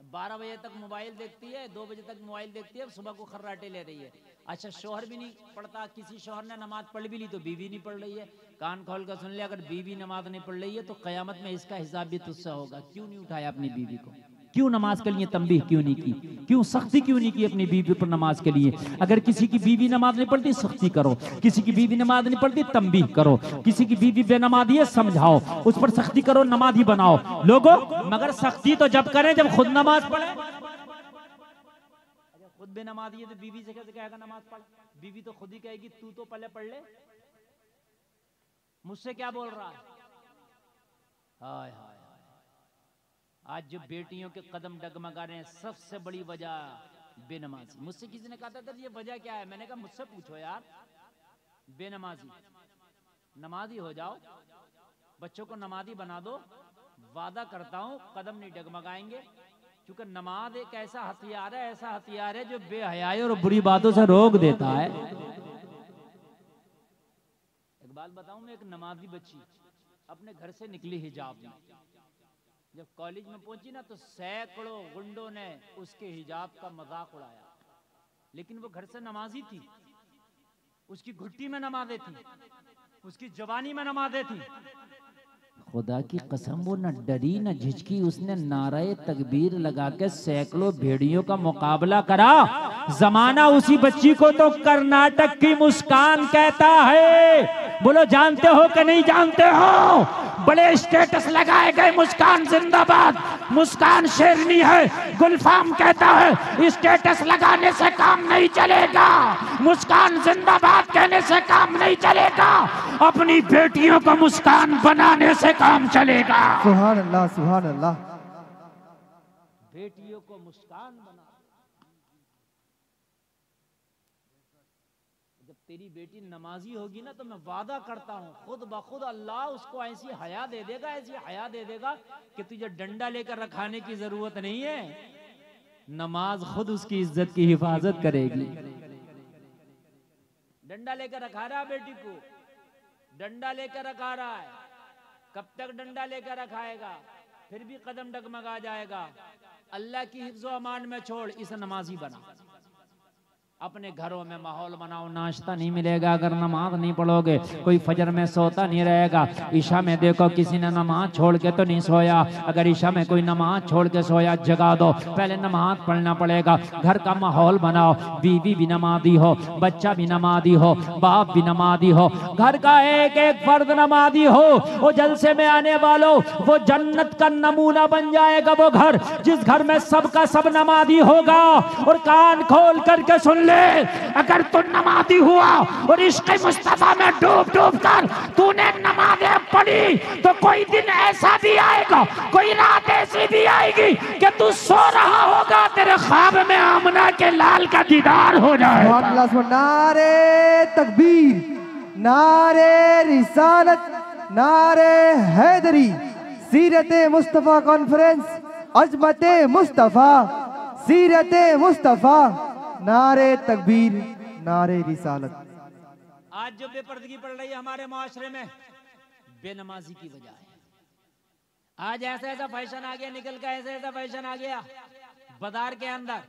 S1: 12 बजे तक मोबाइल देखती है, 2 बजे तक मोबाइल देखती है, सुबह को खर्राटे ले रही है। अच्छा, शोहर भी नहीं पढ़ता, किसी शोहर ने नमाज पढ़ भी ली तो बीवी नहीं पढ़ रही है। कान खोल कर सुन ले, अगर बीवी नमाज नहीं पढ़ रही है तो कयामत में इसका हिसाब भी तुझसे होगा। क्यों नहीं उठाया अपनी बीवी को? क्यों नमाज के लिए तंबीह क्यों नहीं की? क्यों सख्ती क्यों नहीं की अपनी बीवी पर नमाज के लिए? अगर किसी की बीवी नमाज नहीं पढ़ती, सख्ती करो। किसी की बीवी नमाज नहीं पढ़ती, तंबीह करो। किसी की बीवी बेनमाजी है, समझाओ, उस पर सख्ती करो, नमाजी बनाओ लोगों। मगर सख्ती तो जब करें जब खुद नमाज पढ़े। खुद बेनमाजी है तो बीवी से कैसे कहेगा नमाज पढ़? बीवी तो खुद ही कहेगी तू तो पहले पढ़ ले, मुझसे क्या बोल रहा है? हाय हाय, आज जो बेटियों के कदम डगमगा रहे हैं, सबसे बड़ी वजह बेनमाजी। मुझसे किसी ने कहा था ये वजह क्या है? मैंने कहा मुझसे पूछो यार। बेनमाजी। नमाजी हो जाओ, बच्चों को नमाजी बना दो, वादा करता हूं कदम नहीं डगमगाएंगे। क्योंकि नमाज एक ऐसा हथियार है, ऐसा हथियार है जो बेहयाई और बुरी बातों से रोक देता है। एक बात बताऊं, मैं एक नमाजी बच्ची अपने घर से निकली हिजाब में, जब कॉलेज में पहुंची ना तो सैकड़ों गुंडों ने उसके हिजाब का मजाक उड़ाया, लेकिन वो घर से नमाजी थी। उसकी घुट्टी में नमाज़ें थी, उसकी जवानी में नमाज़ें थी। खुदा की कसम वो न डरी न झिझकी, उसने नारे तकबीर लगा के सैकड़ों भेड़ियों का मुकाबला करा। जमाना उसी बच्ची को तो कर्नाटक की मुस्कान कहता है। बोलो जानते हो कि नहीं जानते हो? बड़े स्टेटस लगाए गए, मुस्कान जिंदाबाद, मुस्कान शेरनी है। गुलफाम कहता है स्टेटस लगाने से काम नहीं चलेगा, मुस्कान जिंदाबाद कहने से काम नहीं चलेगा, अपनी बेटियों को मुस्कान बनाने से काम चलेगा।
S2: सुभान अल्लाह, सुभान अल्लाह।
S1: बेटियों को मुस्कान बना। जब तेरी बेटी नमाजी होगी ना तो मैं वादा करता हूँ खुद ब खुद अल्लाह उसको ऐसी हया दे देगा, ऐसी हया दे देगा कि तुझे डंडा लेकर रखाने की जरूरत नहीं है। नमाज खुद उसकी इज्जत की हिफाजत करेगी। डंडा लेकर रखा रहा बेटी को, डंडा लेकर रखा रहा है। कब तक डंडा लेकर रखाएगा? फिर भी कदम डगमगा जाएगा। अल्लाह की हिफ्ज़ो अमान में छोड़, इसे नमाजी बना। अपने घरों में माहौल बनाओ। नाश्ता नहीं मिलेगा अगर नमाज नहीं पढ़ोगे, कोई फजर में सोता नहीं रहेगा। ईशा में देखो किसी ने नमाज छोड़ के तो नहीं सोया, अगर ईशा में कोई नमाज छोड़ के सोया जगा दो, पहले नमाज पढ़ना पड़ेगा। घर का माहौल बनाओ, बीवी भी नमाजी हो, बच्चा भी नमाजी हो, बाप भी नमाजी हो, घर का एक एक फर्द नमाजी हो। वो जलसे में आने वालों, वो जन्नत का नमूना बन जाएगा वो घर जिस घर में सबका सब नमाजी होगा। और कान खोल करके सुन, अगर तू नमाजी हुआ और इश्क़ मुस्तफा में डूब डूब कर तूने नमाज़ें पढ़ी तो कोई दिन ऐसा भी आएगा, कोई रात ऐसी भी आएगी कि तू सो रहा होगा, तेरे ख्वाब में आमना के लाल का दीदार हो जाएगा।
S2: नारे तकबीर, नारे रिसालत, नारे हैदरी, सीरत मुस्तफा कॉन्फ्रेंस, अजमत मुस्तफा, सीरत मुस्तफा, नारे तकबीर, नारे रिसालत।
S1: आज जो बेपर्दगी पड़ रही है हमारे माशरे में, बेनमाजी की वजह है। आज ऐसा ऐसा फैशन आ गया, निकल का ऐसा ऐसा फैशन आ गया बाजार के अंदर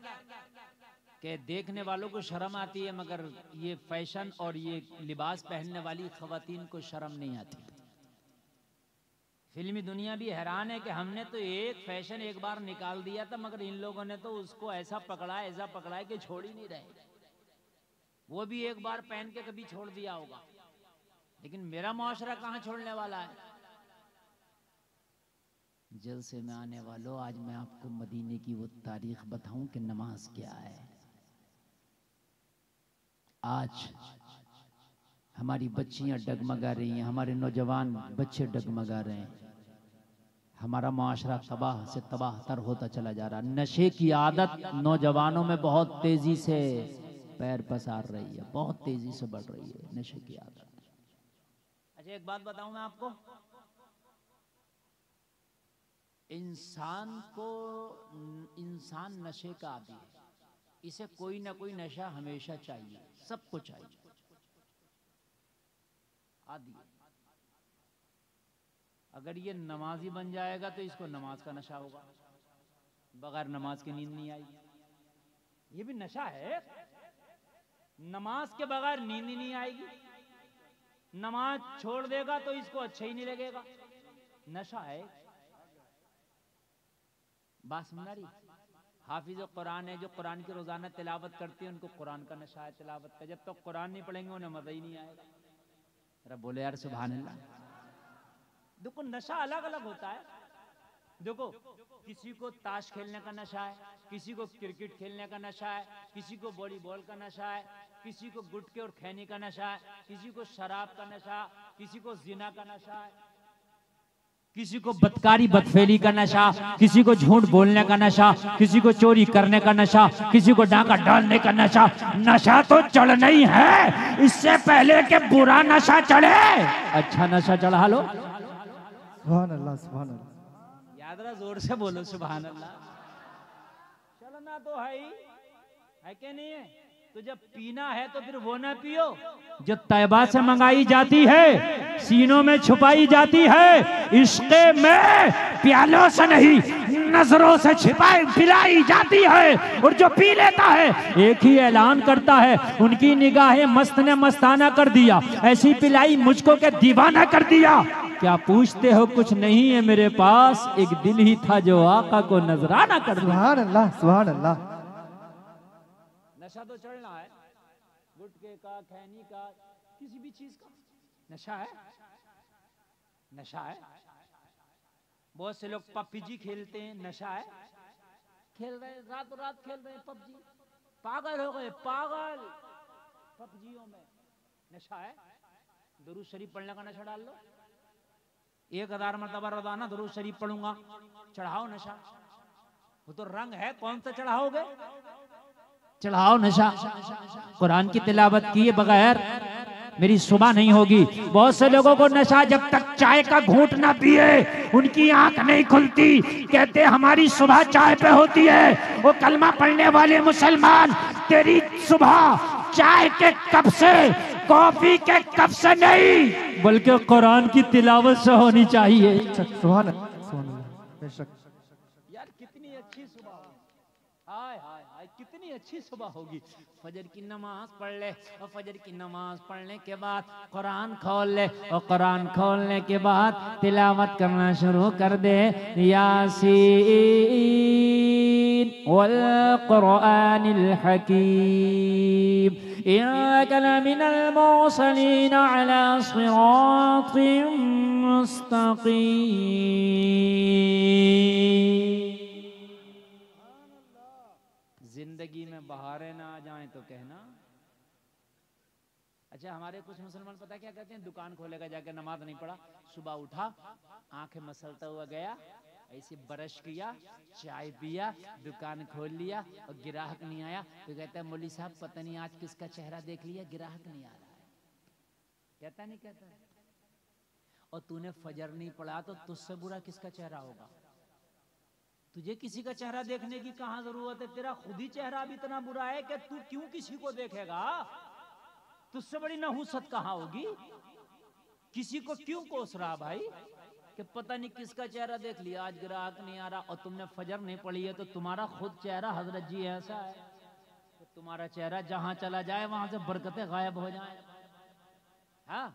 S1: कि देखने वालों को शर्म आती है, मगर ये फैशन और ये लिबास पहनने वाली खवातीन को शर्म नहीं आती। फिल्मी दुनिया भी हैरान है कि हमने तो एक फैशन एक बार निकाल दिया था, मगर इन लोगों ने तो उसको ऐसा पकड़ा है कि छोड़ ही नहीं रहे। वो भी एक बार पहन के कभी छोड़ दिया होगा, लेकिन मेरा मुआशरा कहां छोड़ने वाला है। जलसे में आने वालों, आज मैं आपको मदीने की वो तारीख बताऊं कि नमाज क्या है। आज हमारी बच्चियां डगमगा रही हैं, हमारे नौजवान बच्चे डगमगा रहे हैं, हमारा मुआशरा तबाह से तबाह तर होता चला जा रहा। नशे की आदत नौजवानों में बहुत तेजी से पैर पसार रही है, बहुत तेजी से बढ़ रही है नशे की आदत। अच्छा, एक बात बताऊं मैं आपको, इंसान नशे का आदी है, इसे कोई ना कोई नशा हमेशा चाहिए, सबको चाहिए, आदी। अगर ये नमाजी बन जाएगा तो इसको नमाज का नशा होगा, बगैर नमाज की नींद नहीं आएगी। ये भी नशा है, नमाज के बगैर नींद ही नहीं आएगी। नमाज छोड़ देगा तो इसको अच्छा ही नहीं लगेगा, नशा है। बात समझा रही? हाफिज कुरान है, जो कुरान की रोजाना तिलावत करते हैं, उनको कुरान का नशा है तिलावत का। जब तक तो कुरान नहीं पढ़ेंगे उन्हें मजा ही नहीं आएगा। अरे बोले यार सुभान अल्लाह। देखो नशा अलग अलग होता है। देखो किसी को ताश खेलने का नशा है, किसी को क्रिकेट खेलने का नशा है, किसी को वॉलीबॉल का नशा है, किसी को गुटखे और खैनी का नशा है, किसी को शराब का नशा, किसी को जिना का नशा है, किसी को बदकारी बदफेली का नशा, किसी को झूठ बोलने का नशा, किसी को चोरी करने का नशा, किसी को डाका डालने का नशा। नशा तो चढ़ना ही है, इससे पहले कि बुरा नशा चढ़े अच्छा नशा चढ़ा लो।
S2: सुभान अल्लाह, सुभान अल्लाह।
S1: याद रहा, जोर से बोलो सुभान अल्लाह। चलना तो है कि नहीं है? तो जब पीना है तो फिर वो ना पियो जो तैबा से मंगाई जाती है, सीनों में छुपाई जाती है। इश्क़ में प्यालों से नहीं, नजरों से छिपाई पिलाई जाती है। और जो पी लेता है एक ही ऐलान करता है, उनकी निगाहें मस्त ने मस्ताना कर दिया, ऐसी पिलाई मुझको के दीवाना कर दिया। क्या पूछते हो, कुछ नहीं है मेरे पास, एक दिल ही था जो आका को नजराना कर दिया।
S2: सुभान अल्लाह, सुभान अल्लाह।
S1: नशा तो चढ़ना है, गुटखे का, खैनी का, किसी भी चीज का नशा है, नशा है। बहुत से लोग पबजी खेलते हैं, नशा है। खेल रहे रातों रात खेल रहे हैं पबजी, पागल हो गए, पागल पबजियों में। नशा है। दुरूद शरीफ पढ़ने का नशा डाल लो, 1000 मरतबा रोजाना दुरूद शरीफ पढ़ूंगा, चढ़ाओ नशा। वो तो रंग है, कौन सा चढ़ाओगे? चढ़ाओ नशा। कुरान की तिलावत किए बगैर मेरी सुबह नहीं होगी। बहुत से लोगों को नशा, जब तक चाय का घूंट ना पिए उनकी आंख नहीं खुलती। कहते हमारी सुबह चाय पे होती है। वो कलमा पढ़ने वाले मुसलमान, तेरी सुबह चाय के कप से, कॉफी के कप से नहीं, बल्कि कुरान की तिलावत से होनी चाहिए।
S2: सुभान अल्लाह, सुभान अल्लाह। बेशक
S1: यार कितनी अच्छी सुबह होगी, हाय हाय हाय कितनी अच्छी सुबह होगी। फजर की नमाज पढ़ ले, और फजर की नमाज पढ़ने के बाद कुरान खोल ले, और कुरान खोलने के बाद तिलावत करना शुरू कर दे। यासीन वल कुरआनिल हकीम इन्नका लमिनल मुरसलीन अला सिरातिम मुस्तकीम। जिंदगी में बहारें ना आ जाएं तो कहना। अच्छा, हमारे कुछ मुसलमान पता क्या कहते हैं, दुकान खोलेगा, जाके नमाज नहीं पढ़ा, सुबह उठा, आंखें मसलता हुआ गया, ऐसे ब्रश किया, चाय पिया, दुकान खोल लिया, और गिराहक नहीं आया तो कहता है मौलवी साहब पता नहीं आज किसका चेहरा देख लिया, गिराहक नहीं आ रहा है। कहता नहीं कहता है? और तूने फजर नहीं पढ़ा तो तुझसे बुरा किसका चेहरा होगा? तुझे किसी का चेहरा देखने की कहां जरूरत है? तेरा खुद ही चेहरा भी इतना बुरा है कि तू क्यों किसी को देखेगा? तुझसे बड़ी नहुसत कहां होगी? किसी को क्यों कोस रहा भाई कि पता नहीं किसका चेहरा देख लिया, आज ग्राहक नहीं आ रहा, और तुमने फजर नहीं पढ़ी है तो तुम्हारा खुद चेहरा हजरत जी ऐसा है कि तुम्हारा चेहरा जहां चला जाए वहां से बरकतें गायब हो जाए। हाँ,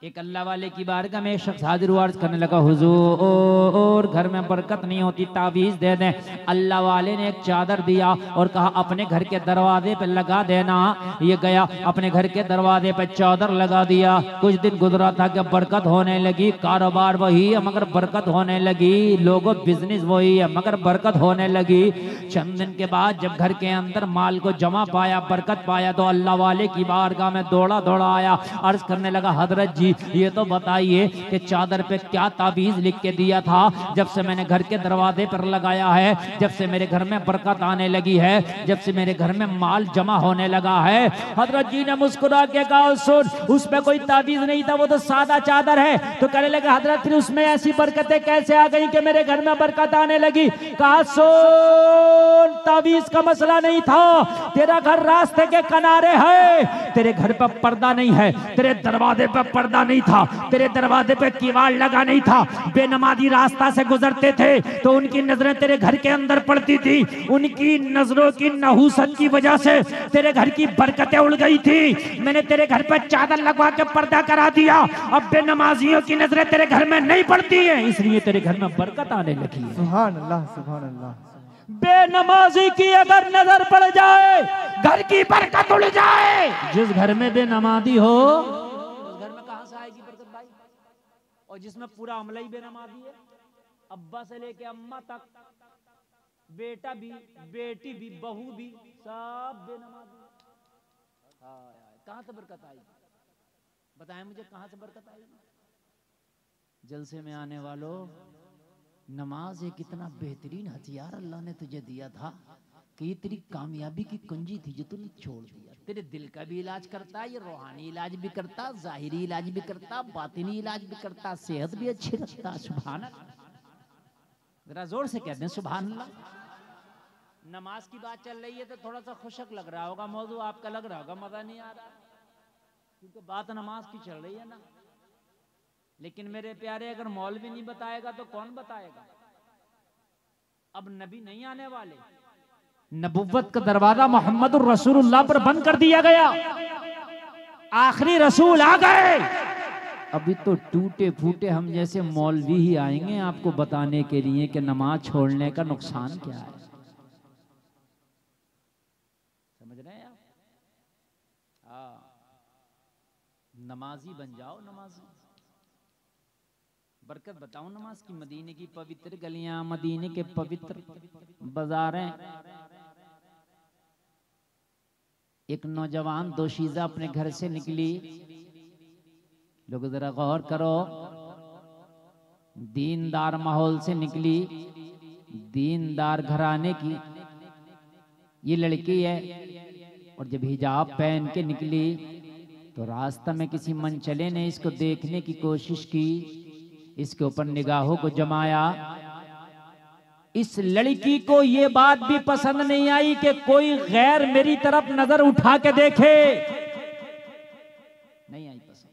S1: एक अल्लाह वाले की बारगाह में एक शख्स हाजिर हुआ, अर्ज करने लगा, हुजूर घर में बरकत नहीं होती, तावीज दे दें। अल्लाह वाले ने एक चादर दिया और कहा अपने घर के दरवाजे पे लगा देना। ये गया अपने घर के दरवाजे पे चादर लगा दिया। कुछ दिन गुजरा था कि बरकत होने लगी, कारोबार वही है मगर बरकत होने लगी, लोगों बिजनेस वही है मगर बरकत होने लगी। चंद दिन के बाद जब घर के अंदर माल को जमा पाया, बरकत पाया, तो अल्लाह वाले की बारगाह में दौड़ा दौड़ा आया, अर्ज करने लगा, हजरत जी ये तो बताइए कि चादर पे क्या ताबीज लिख के दिया था? जब से मैंने घर के दरवाजे पर लगाया है, जब से मेरे घर में बरकत आने लगी है, जब से मेरे घर में माल जमा होने लगा है। हजरत जी ने मुस्कुरा के कहा, सुन, उसमें कोई ताबीज नहीं था, वो तो सादा चादर है। तो कहने लगे, हजरत फिर उसमें ऐसी बरकतें कैसे आ गई कि मेरे घर में बरकत आने लगी? कहा, सुन, ताबीज का मसला नहीं था, तेरा घर रास्ते के किनारे है, तेरे घर पर पर्दा नहीं है, तेरे दरवाजे पर पर्दा नहीं था, तेरे दरवाजे पे किवाड़ लगा नहीं था। बेनमाजी रास्ता से गुजरते थे तो उनकी नजरें तेरे घर के अंदर पड़ती थी, उनकी नजरों की नहूसत की वजह से तेरे घर की बरकतें उड़ गई थी। मैंने तेरे घर पर चादर लगवा के पर्दा करा दिया, अब बेनमाजियों की नजरें तेरे घर में नहीं पड़ती है, इसलिए तेरे घर में बरकत आने लगी है।
S2: सुभान अल्लाह, सुभान अल्लाह।
S1: बेनमाजी की अगर नजर पड़ जाए, घर की बरकत उड़ जाए। जिस घर में बेनमाजी हो और जिसमें पूरा अमला ही बेनमाजी है, अब्बा से लेके अम्मा तक, बेटा भी, बेटी भी, बहू भी, सब बेनमाजी। कहां से बरकत आएगी? बताएं मुझे, कहां से बरकत आएगी? जलसे में आने वालों, नमाज एक इतना बेहतरीन हथियार अल्लाह ने तुझे दिया था कि ये तेरी कामयाबी की कुंजी थी जो तूने छोड़ दिया। तेरे दिल का भी इलाज करता, ये रूहानी इलाज भी करता, जाहिरी इलाज भी करता, बातिनी इलाज भी करता, सेहत भी अच्छी रखता। सुभान अल्लाह, जरा जोर से कहते हैं सुभान अल्लाह। नमाज की बात चल रही है तो थोड़ा सा खुशक लग रहा होगा, मौजू आपका लग रहा होगा मजा नहीं आ रहा, क्योंकि बात नमाज की चल रही है ना। लेकिन मेरे प्यारे, अगर मौलवी नहीं बताएगा तो कौन बताएगा? अब नबी नहीं आने वाले, नबुव्वत का दरवाजा मोहम्मद रसूलुल्लाह पर बंद कर दिया गया, आखिरी रसूल आ गए। अभी तो टूटे फूटे हम जैसे मौलवी ही आएंगे आपको बताने के लिए कि नमाज छोड़ने का नुकसान क्या है। समझ रहे हैं आप? नमाजी बन जाओ, नमाजी। बरकत बताऊं नमाज की? मदीने की पवित्र गलियां, मदीने के पवित्र बाजारें। एक नौजवान दोशीजा अपने घर से निकली, लोग जरा गौर करो, दीनदार माहौल से निकली, दीनदार घराने की ये लड़की है, और जब हिजाब पहन के निकली तो रास्ता में किसी मनचले ने इसको देखने की कोशिश की, इसके ऊपर निगाहों को जमाया। इस लड़की को ये बात भी पसंद नहीं आई कि कोई गैर मेरी तरफ नजर उठा के देखे, नहीं आई पसंद।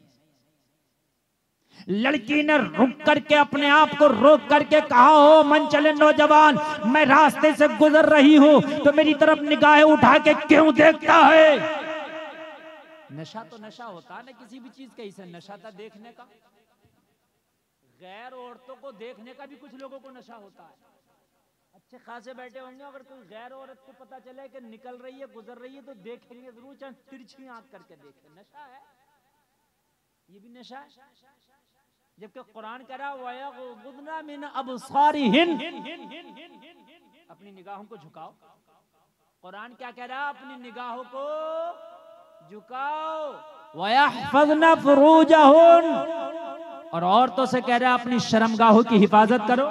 S1: लड़की ने रुक करके अपने आप को रोक करके कहा, हो मनचले नौजवान, मैं रास्ते से गुजर रही हूं तो मेरी तरफ निगाहें उठा के क्यों देखता है? नशा तो नशा होता है ना किसी भी चीज का, इसे नशा था देखने का। गैर औरतों को देखने का भी कुछ लोगों को नशा होता है। अच्छे खासे बैठे होंगे, अगर कोई गैर औरत को पता चले कि निकल रही है, गुजर रही है, तो देखेंगे जरूर, चाहे तिरछी आंख करके देखें। नशा है, ये भी नशा है। जबकि कुरान कह रहा वयगुद्ना मिन अबसारिहिन, अपनी निगाहों को झुकाओ। कुरान क्या कह रहा? अपनी निगाहों को झुकाओ। वयहफज़ना फुरूजहुन, और औरतों से कह रहा है अपनी शर्मगाहों की हिफाजत करो।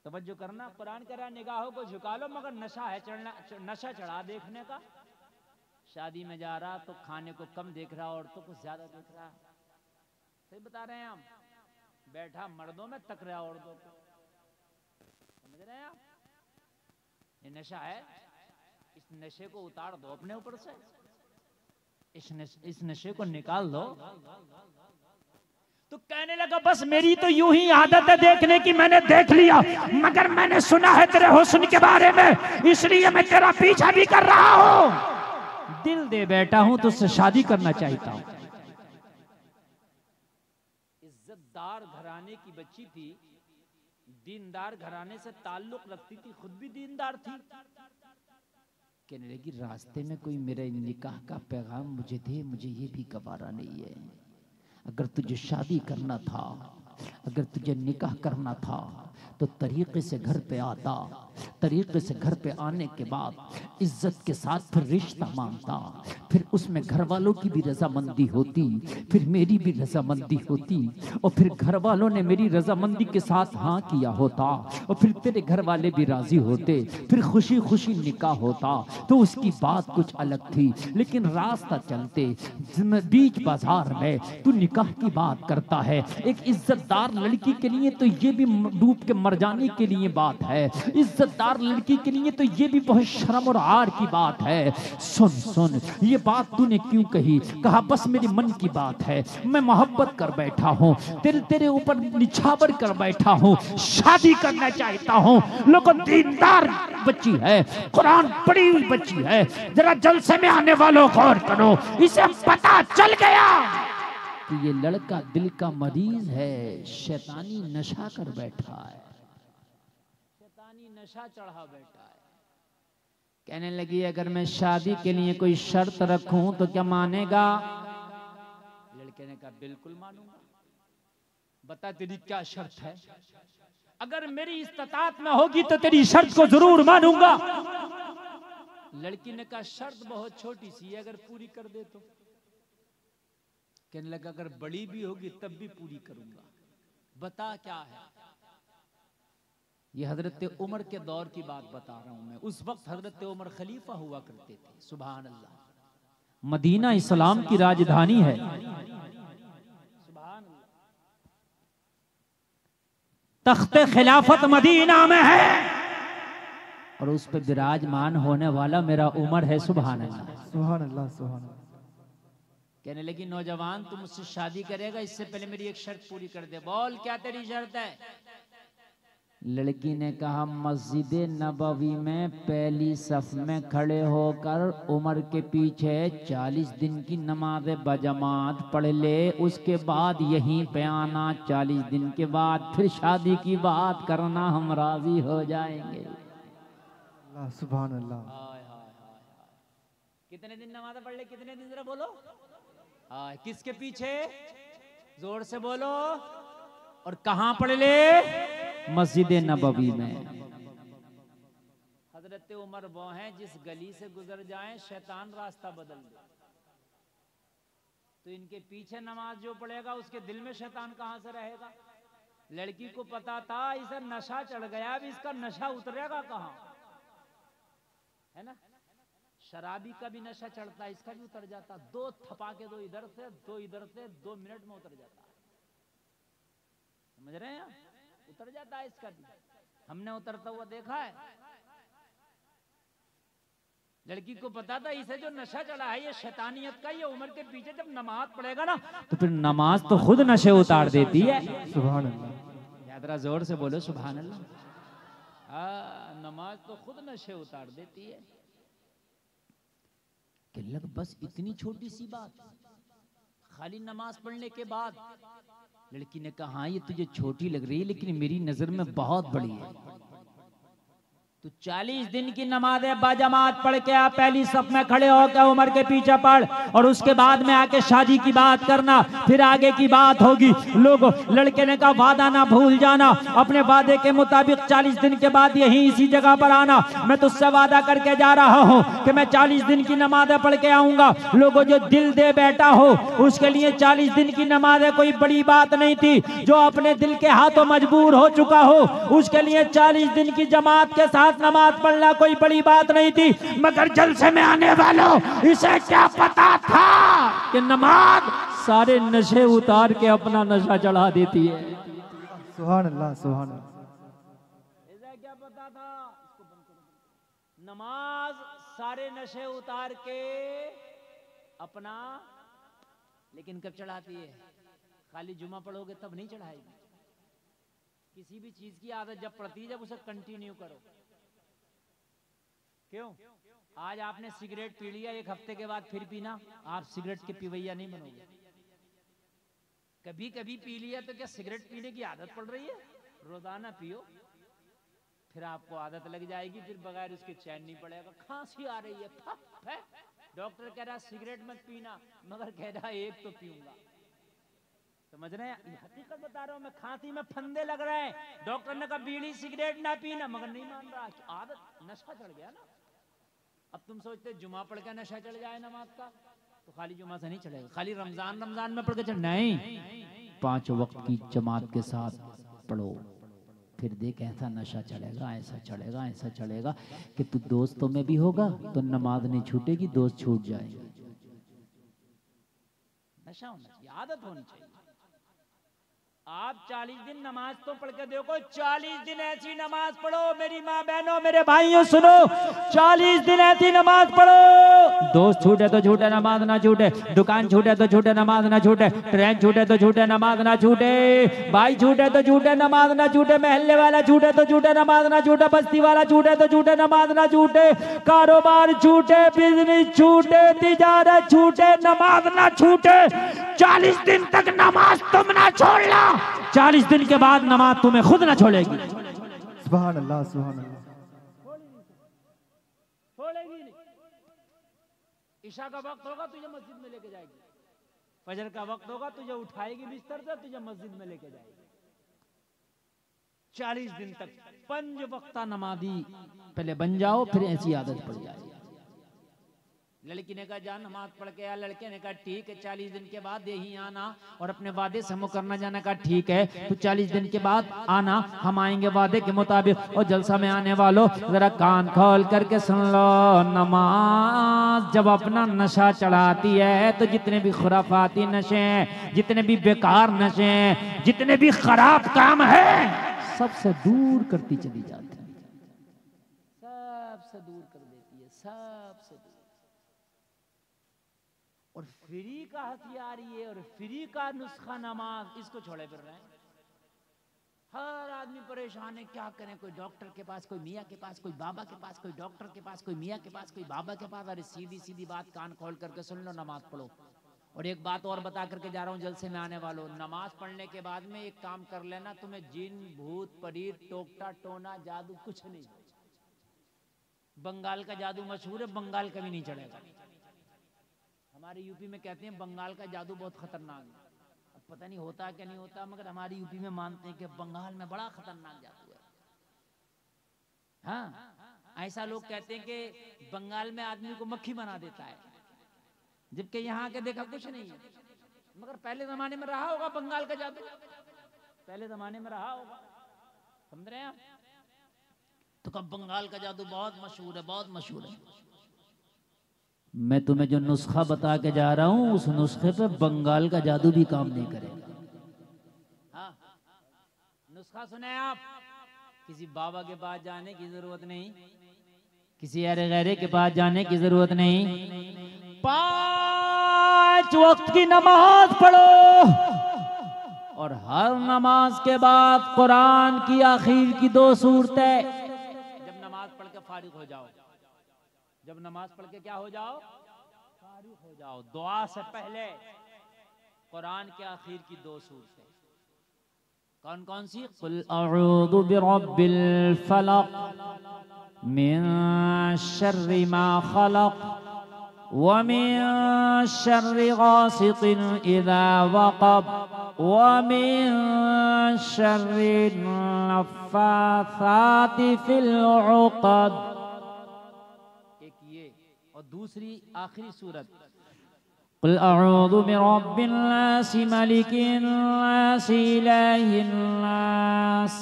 S1: तवज्जो करना, कुरान कह रहा है निगाहों को झुका लो, मगर नशा है चढ़ना, नशा चढ़ा देखने का। शादी में जा रहा तो खाने को कम देख रहा, औरतों को ज्यादा देख रहा। सही बता रहे हैं हम। बैठा मर्दों में तक रहा औरतों को। समझ रहे हैं आप? ये नशा है, इस नशे को उतार दो अपने ऊपर से, इस नशे को निकाल दो। तो कहने लगा, बस मेरी तो यूं ही आदत है देखने की, मैंने देख लिया, मगर मैंने सुना है तेरे हुस्न के बारे में, इसलिए मैं तेरा पीछा भी कर रहा हूं। दिल दे बैठा हूं, तुझसे शादी करना चाहता हूं। इज्जतदार घराने की बच्ची थी, दीनदार घराने से ताल्लुक रखती थी, खुद भी दीनदार थी। कहने लगी रास्ते में कोई मेरे निकाह का पैगाम मुझे दे, मुझे ये भी गवारा नहीं है। अगर तुझे शादी करना था, अगर तुझे निकाह करना था तो तरीके से घर पे आता, तरीके से घर पे आने के बाद इज्जत के साथ फिर रिश्ता मांगता, फिर उसमें घर वालों की भी रजामंदी होती, फिर मेरी भी रजामंदी होती, और फिर घर वालों ने मेरी रजामंदी के साथ हाँ किया होता, और फिर तेरे घर वाले भी राजी होते, फिर खुशी खुशी निकाह होता। तो उसकी बात कुछ अलग थी, लेकिन रास्ता चलते बीच बाजार में तू निकाह की बात करता है। एक इज्जतदार लड़की के लिए तो ये भी डूब के मर जाने के लिए बात है, इज्जतदार लड़की के लिए तो ये भी बहुत शर्म और आर की बात है। सुन सुन, ये बात तूने क्यों कही? कहा बस मेरे मन की बात है, मैं मोहब्बत कर बैठा हूँ, तेरे ऊपर निछावर कर बैठा हूँ, शादी करना चाहता हूँ। लोगों, दीनदार बच्ची है, कुरान पढ़ी हुई बच्ची है, जरा जलसे में आने वालों गौर करो, इसे पता चल गया कि ये लड़का दिल का मरीज है, शैतानी नशा कर बैठा है, शैतानी नशा चढ़ा बैठा है। कहने लगी अगर मैं शादी के लिए कोई शर्त रखूं तो क्या मानेगा? लड़के ने कहा बिल्कुल मानूंगा, बता तेरी क्या शर्त है? अगर मेरी इस्तात में होगी तो तेरी शर्त को जरूर मानूंगा। लड़की ने कहा शर्त बहुत छोटी सी है, अगर पूरी कर दे तो। कहने लगा अगर बड़ी भी होगी तब भी पूरी करूंगा, बता क्या है? ये हजरत उमर के दौर की बात बता रहा हूं मैं। उस वक्त हजरत उमर खलीफा हुआ करते थे। सुभान अल्लाह। मदीना इस्लाम की राजधानी है। सुभान अल्लाह। तख्ते खिलाफत मदीना में है और उस पर विराजमान होने वाला मेरा उमर है। सुभान अल्लाह,
S2: सुभान अल्लाह, सुभान अल्लाह।
S1: कहने लगी नौजवान तू मुझसे शादी करेगा, इससे पहले मेरी एक शर्त पूरी कर दे। बोल क्या तेरी शर्त है? लड़की ने कहा मस्जिद नबवी में पहली सफ में खड़े होकर उमर के पीछे 40 दिन की नमाज बजमात पढ़ ले, उसके बाद यहीं पे आना, 40 दिन के बाद फिर शादी की बात करना, हम राजी हो जाएंगे।
S2: अल्लाह, सुभान अल्लाह।
S1: कितने दिन नमाज पढ़ ले? कितने दिन? जरा बोलो। किसके पीछे? जोर से बोलो। और कहां पढ़ ले? मस्जिद नबवी में। हजरत उमर वो हैं जिस गली से गुजर जाएं शैतान रास्ता बदल दे। तो इनके पीछे नमाज जो पढ़ेगा उसके दिल में शैतान कहां से रहेगा? लड़की को पता था इसे नशा चढ़ गया, अब इसका नशा उतरेगा कहां? है ना, शराबी का भी नशा चढ़ता है, इसका भी उतर जाता। दो थपाके, दो इधर से दो इधर से, 2 मिनट में उतर जाता है। समझ रहे हैं? उतर जाता है इसका भी, हमने उतरता हुआ देखा है। लड़की को पता था इसे जो नशा चढ़ा है ये शैतानियत का, ये उम्र के पीछे जब नमाज पढ़ेगा ना तो फिर नमाज तो खुद नशे उतार देती है।
S2: सुभान अल्लाह।
S1: यादरा जोर से बोलो सुभान अल्लाह। नमाज तो खुद नशे उतार देती है। कि लग बस इतनी छोटी सी बात, खाली नमाज पढ़ने के बाद। लड़की ने कहा हाँ ये तुझे छोटी लग रही है लेकिन मेरी नजर में बहुत बड़ी है। तो 40 दिन की नमाज बाजमात पढ़ के आप पहली सफ में खड़े होकर उमर के पीछे पढ़, और उसके बाद में आके शादी की बात करना, फिर आगे की बात होगी। लोग, लड़के ने कहा वादा ना भूल जाना, अपने वादे के मुताबिक 40 दिन के बाद यहीं इसी जगह पर आना। मैं तुझसे वादा करके जा रहा हूँ कि मैं 40 दिन की नमाजें पढ़ के आऊंगा। लोगों, जो दिल दे बैठा हो उसके लिए 40 दिन की नमाजें कोई बड़ी बात नहीं थी। जो अपने दिल के हाथों मजबूर हो चुका हो उसके लिए 40 दिन की जमात के साथ नमाज पढ़ना कोई बड़ी बात नहीं थी। मगर जलसे में आने वालों, इसे क्या पता था कि नमाज सारे नशे उतार के अपना नशा चढ़ा देती है।
S2: सुभान अल्लाह, सुभान अल्लाह।
S1: इसे क्या पता था? नमाज सारे नशे उतार के अपना, लेकिन कब चढ़ाती है? खाली जुमा पढ़ोगे तब नहीं चढ़ाएगी। किसी भी चीज की आदत जब पड़ती है, जब उसे कंटिन्यू करो। क्यों? आज आपने सिगरेट पी लिया, 1 हफ्ते के बाद फिर पीना, आप सिगरेट के पिवैया नहीं बनोगे। कभी कभी पी लिया तो क्या सिगरेट पीने की आदत पड़ रही है? रोजाना पियो, फिर आपको आदत लग जाएगी, फिर बगैर उसके चैन नहीं पड़ेगा। खांसी आ रही है, फप है, डॉक्टर कह रहा सिगरेट मत पीना, मगर कह रहा एक तो पीऊंगा। समझ रहे हैं? हकीकत बता रहा हूं मैं, खांसी में फंदे लग रहे हैं। डॉक्टर ने कहा बीड़ी सिगरेट ना पीना, मगर नहीं मान रहा। आदत, नशा चढ़ गया ना। अब तुम सोचते जुमा पढ़ के नशा चढ़ जाए नमाज का, तो खाली जुमा से नहीं चढ़ेगा, खाली रमजान में पढ़ के चढ़ नहीं, 5 वक्त की जमात के साथ पढ़ो, फिर देख ऐसा नशा चढ़ेगा, ऐसा चढ़ेगा, ऐसा चढ़ेगा कि तू दोस्तों में भी होगा तो नमाज नहीं छूटेगी, दोस्त छूट जाएंगे। नशा होना चाहिए, आदत होनी चाहिए। आप 40 दिन नमाज तो पढ़ के देखो, 40 दिन ऐसी नमाज पढ़ो मेरी माँ बहनों मेरे भाइयों सुनो, 40 दिन ऐसी नमाज पढ़ो, दोस्त छूटे तो छूटे नमाज ना छूटे, दुकान छूटे तो छूटे नमाज ना छूटे, ट्रेन छूटे तो छूटे नमाज ना छूटे, भाई छूटे तो छूटे नमाज ना छूटे, महल्ले वाला छूटे तो छूटे नमाज ना छूटे, बस्ती वाला छूटे तो छूटे नमाज ना छूटे, कारोबार छूटे, बिजनेस छूटे, तिजारत छूटे, नमाज ना छूटे। 40 दिन तक नमाज तुम ना छोड़ना, 40 दिन के बाद नमाज तुम्हें खुद ना छोड़ेगी।
S2: सुभान अल्लाह, सुभान अल्लाह।
S1: छोड़ेगी नहीं। ईशा का वक्त होगा तुझे मस्जिद में लेके जाएगी, फजर का वक्त होगा तुझे उठाएगी बिस्तर से, तुझे मस्जिद में लेके जाएगी। 40 दिन तक 5 वक्ता नमाजी पहले बन जाओ, फिर ऐसी आदत पड़ जाएगी। लड़की ने कहा जा नमाज पढ़ के आ, लड़के ने कहा ठीक है 40 दिन के बाद यही आना और अपने वादे से मुकरना जाना। कहा ठीक है, तो 40 दिन के बाद आना, हम आएंगे वादे के मुताबिक। और जलसा में आने वालों जरा कान खोल करके सुन लो, नमाज जब अपना नशा चढ़ाती है तो जितने भी खुराफाती नशे हैं, जितने भी बेकार नशे हैं, जितने भी खराब काम है, सबसे दूर करती चली जाती है, सबसे दूर कर देती है, सबसे दूर। और फ्री का हथियार ये और फ्री का नुस्खा नमाज, इसको छोड़े फिर रहे हैं। हर आदमी परेशान है, क्या करें, कोई डॉक्टर के पास, कोई मियाँ के पास, कोई बाबा के पास, कोई डॉक्टर के पास, कोई मियाँ के पास, कोई बाबा के पास। अरे सीधी सीधी बात कान खोल करके सुन लो, नमाज पढ़ो। और एक बात और बता करके जा रहा हूँ जलसे में आने वालों, नमाज पढ़ने के बाद में एक काम कर लेना, तुम्हें जिन भूत परीत टोकटा टोना जादू कुछ नहीं। बंगाल का जादू मशहूर है, बंगाल कभी नहीं चढ़ेगा। हमारे यूपी में कहते हैं बंगाल का जादू बहुत खतरनाक है, अब पता नहीं होता क्या नहीं होता, मगर हमारे यूपी में मानते हैं कि बंगाल में बड़ा खतरनाक जादू है। हाँ, ऐसा लोग कहते हैं कि बंगाल में आदमी को मक्खी बना देता है, जबकि यहाँ के देखा कुछ नहीं है, मगर पहले जमाने में रहा होगा बंगाल का जादू, पहले जमाने में रहा होगा। समझ रहे हैं आप? तो कब बंगाल का जादू बहुत मशहूर है, बहुत मशहूर है। मैं तुम्हें जो नुस्खा बता के जा रहा हूं, उस नुस्खे पे बंगाल का जादू भी काम नहीं करेगा। हाँ, नुस्खा सुने आप, किसी बाबा के पास जाने की जरूरत नहीं, किसी अरे गैरे के पास जाने की जरूरत नहीं। 5 वक्त की नमाज पढ़ो और हर नमाज के बाद कुरान की आखिर की 2 सूरतें, जब नमाज पढ़ के फारिग हो जाओ, जब नमाज पढ़ के क्या हो जाओ, फारिग हो जाओ, दुआ से पहले कुरान के आखिर की 2 सूरतें। कौन कौन सी? कुल अऊज़ु बिरब्बिल फलक मिन शर्रि मा खलक व मिन शर्रि गासिकिन इज़ा वक़ब व मिन शर्रि नफ़्फ़ासाति फिल उक़द। एक ये, और दूसरी आखिरी सूरत कुल अऊज़ु बिरब्बिन नास मलिकिन नास इलाहिन नास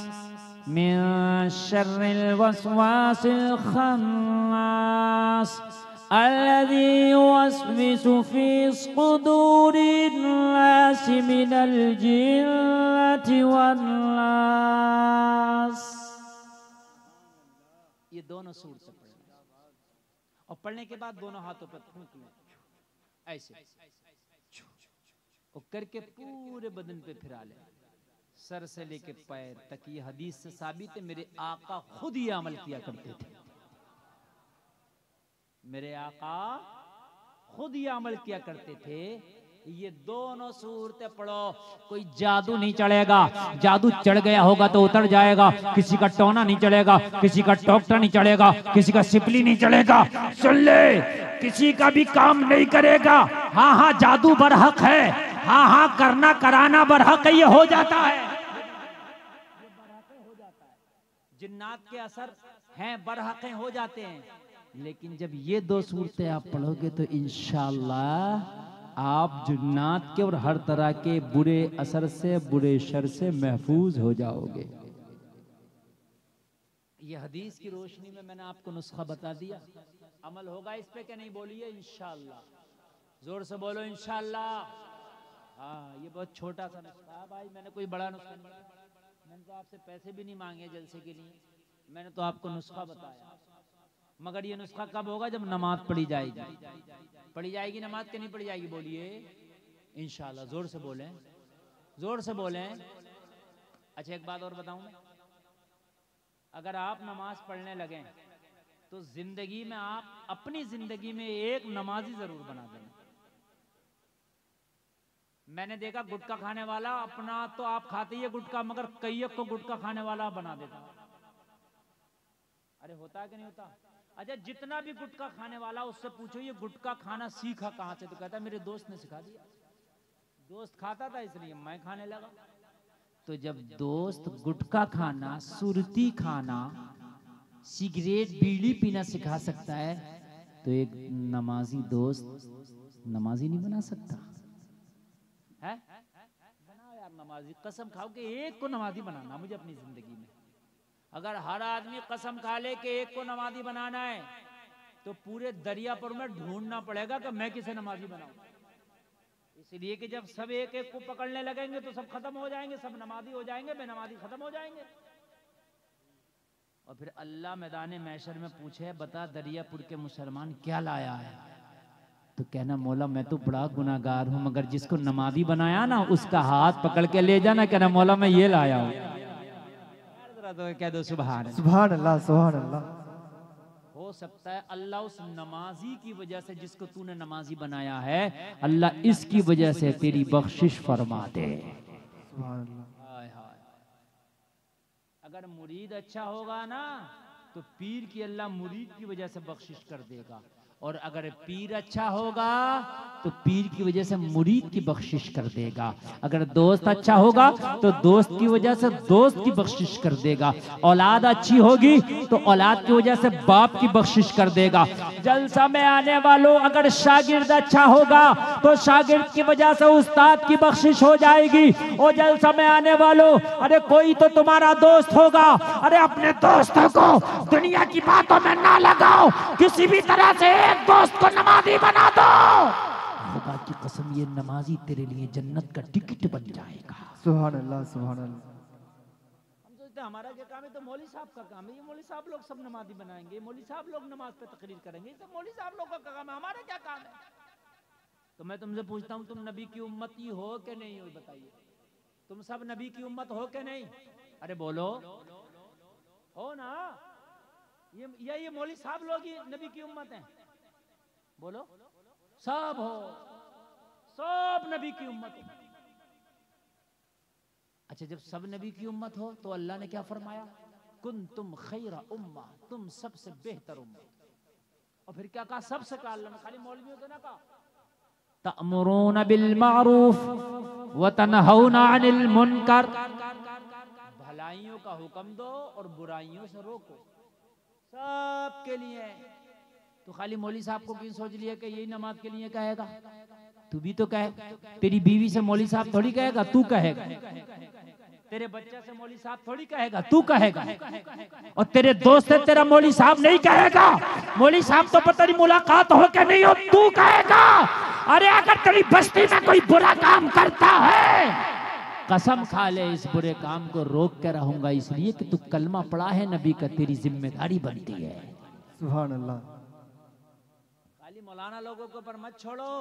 S1: मिन शर्रिल वस्वासिल खन्नास अल्लज़ी युवस्विसु फी सुदूरिन नास मिनल जिन्नति वन नास। ये दोनों सूरतें पढ़ना, और पढ़ने के बाद दोनों हाथों पर थूक लें ऐसे, और करके पूरे बदन पे फिरा ले, सर से लेके पैर तक। ये हदीस से साबित है, मेरे आका खुद ये अमल किया करते थे, मेरे आका खुद ये अमल किया करते थे। ये दोनों सूरतें पढ़ो, कोई जादू नहीं चढ़ेगा। जादू चढ़ गया होगा तो उतर जाएगा। किसी का टोना नहीं चढ़ेगा, किसी का टोकटा नहीं चढ़ेगा, किसी का सिपली नहीं चढ़ेगा। सुन ले, किसी का भी काम नहीं करेगा। हाँ हाँ जादू बरहक है, हाँ हाँ करना कराना बरहक है, ये हो जाता है, जिन्नात के असर हैं बरहकें हो जाते हैं। लेकिन जब ये दो सूरतें आप पढ़ोगे तो इंशाअल्लाह आप जिन्नात के और हर तरह के बुरे असर से, बुरे शर से महफूज हो जाओगे। ये हदीस की रोशनी में मैंने आपको नुस्खा बता दिया। अमल होगा इस पे कि नहीं, बोलिए इंशाअल्लाह, जोर से बोलो इंशाअल्लाह। हाँ, ये बहुत छोटा सा नुस्खा है भाई, मैंने कोई बड़ा नुस्खा नहीं बताया। मैंने तो आपसे पैसे भी नहीं मांगे जलसे के लिए, मैंने तो आपको नुस्खा बताया। मगर ये नुस्खा कब होगा? जब नमाज पढ़ी जाएगी। पढ़ी जाएगी नमाज के नहीं पढ़ी जाएगी, बोलिए इंशाअल्लाह। जोर से बोलें, जोर से बोलें। अच्छा एक बात और बताऊं मैं, अगर आप नमाज पढ़ने लगे तो जिंदगी में आप अपनी जिंदगी में एक नमाजी जरूर बना देना। मैंने देखा गुटखा खाने वाला, अपना तो आप खाते ही गुटखा, मगर कई को गुटखा खाने वाला बना देता। अरे होता है कि नहीं होता? अच्छा जितना भी गुटखा खाने वाला उससे पूछो ये गुटखा खाना सीखा कहां से, तो कहता मेरे दोस्त ने सिखा दिया। दोस्त खाता था इसलिए मैं खाने लगा। तो जब दोस्त गुटखा खाना, सुरती खाना, सिगरेट बीड़ी पीना सिखा सकता है तो एक नमाजी दोस्त नमाजी नहीं बना सकता है? बनाओ यार नमाजी, कसम खाओ कि एक को नमाजी बनाना मुझे अपनी जिंदगी में। अगर हर आदमी कसम खा ले कि एक को नमाजी बनाना है तो पूरे दरियापुर में ढूंढना पड़ेगा कि मैं किसे नमाजी बनाऊं। इसलिए कि जब सब एक एक को पकड़ने लगेंगे तो सब खत्म हो जाएंगे, सब नमाजी हो जाएंगे, बेनमाजी खत्म हो जाएंगे। और फिर अल्लाह मैदान महशर में पूछे, बता दरियापुर के मुसलमान क्या लाया है? तो कहना मौला मैं तो बड़ा गुनाहगार हूं, मगर जिसको नमाजी बनाया ना उसका हाथ पकड़ के ले जाना, कहना मौला मैं ये लाया हूं। तो कह दो सुभान अल्लाह,
S2: सुभान अल्लाह, सुभान अल्लाह।
S1: हो सकता है अल्लाह उस नमाजी की वजह से, जिसको तूने नमाजी बनाया है, अल्लाह इसकी वजह से तेरी बख्शिश फरमा दे।
S2: सुभान अल्लाह।
S1: हाय हाय। अगर मुरीद अच्छा होगा ना तो पीर की अल्लाह मुरीद की वजह से बख्शिश कर देगा, और अगर पीर अच्छा होगा तो पीर की वजह से मुरीद की बख्शिश कर देगा। अगर दोस्त अच्छा होगा तो दोस्त की वजह से दोस्त की बख्शिश कर देगा। औलाद अच्छी होगी तो औलाद की वजह से बाप की बख्शिश कर देगा। जलसा में आने वालों अगर शागिर्द अच्छा होगा तो शागिर्द की वजह से उस्ताद की बख्शिश हो जाएगी। और जलसा में आने वालों, अरे कोई तो तुम्हारा दोस्त होगा, अरे अपने दोस्तों को दुनिया की बातों में ना लगाओ, किसी भी तरह से एक दोस्त को नमाजी बना दो। खुदा की कसम ये नमाजी तेरे लिए जन्नत का टिकट बन जाएगा।
S2: सुभान अल्लाह, सुभान अल्लाह।
S1: हम सोचते हमारा क्या काम है, तो मौली साहब का काम है, ये मौली साहब लोग सब नमाजी बनाएंगे, मौली साहब लोग नमाज पे तकरीर करेंगे, तो मौली साहब लोग का काम है, हमारा क्या काम है? तो मैं तुमसे पूछता हूँ, तुम नबी की उम्मती हो कि नहीं हो? बताइए, तुम सब नबी की उम्मत हो कि नहीं? अरे बोलो, हो ना? ये मौली साहब लोग ही नबी की उम्मत हैं? बोलो, सब हो, सब नबी की उम्मत हो। अच्छा जब सब नबी की उम्मत हो तो अल्लाह ने क्या फरमाया? कुन तुम खैरा उम्मा, तुम सबसे बेहतर उम्मत। और फिर क्या कहा? सबसे कहा अल्लाह ने, खाली मौलवियों को ना कहा। तअमुरून बिल मारूफ व तनहौना अनिल मुनकर, भलाइयों का हुक्म दो और बुराइयों से रोको, सबके लिए। तो खाली मौली साहब को क्यों सोच लिया कि यही नमाज के लिए कहेगा? तू भी तो कहे, तेरी बीवी से मौली साहब थोड़ी कहेगा, तू कहेगा। तेरे बच्चे से मौली साहब थोड़ी कहेगा, तू कहेगा। और तेरे दोस्त से तेरा मौली साहब नहीं कहेगा। मौली साहब तो पता नहीं मुलाकात हो के नहीं हो, तू कहेगा। अरे अगर तेरी बस्ती में कोई बुरा काम करता है, कसम खा ले इस बुरे काम को रोक के रहूंगा, इसलिए कि तू कलमा पढ़ा है नबी का, तेरी जिम्मेदारी बनती है।
S2: सुभान अल्लाह।
S1: खाली मौलाना लोगों के ऊपर मत छोड़ो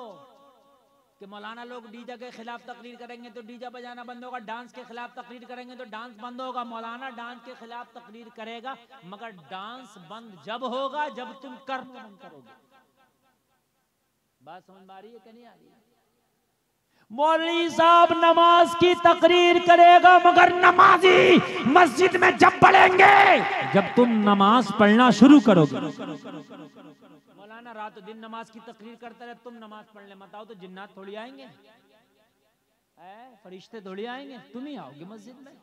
S1: कि मौलाना लोग डीजे के खिलाफ तकरीर करेंगे तो डीजे बजाना बंद होगा, डांस के खिलाफ तकरीर करेंगे तो डांस बंद होगा। मौलाना डांस के खिलाफ तकरीर करेगा, मगर डांस बंद जब होगा जब तुम कर्म बंद करोगे। बात समझ में आ रही है कि नहीं आ रही है? मौलवी साहब नमाज की तकरीर करेगा, मगर नमाजी मस्जिद में जब पढ़ेंगे जब तुम नमाज पढ़ना शुरू करोगे। मौलाना रात दिन नमाज की तकरीर करते रहे, तुम नमाज पढ़ने मत आओ तो जिन्नात थोड़ी आएंगे, फरिश्ते थोड़ी आएंगे, तुम ही आओगे मस्जिद में।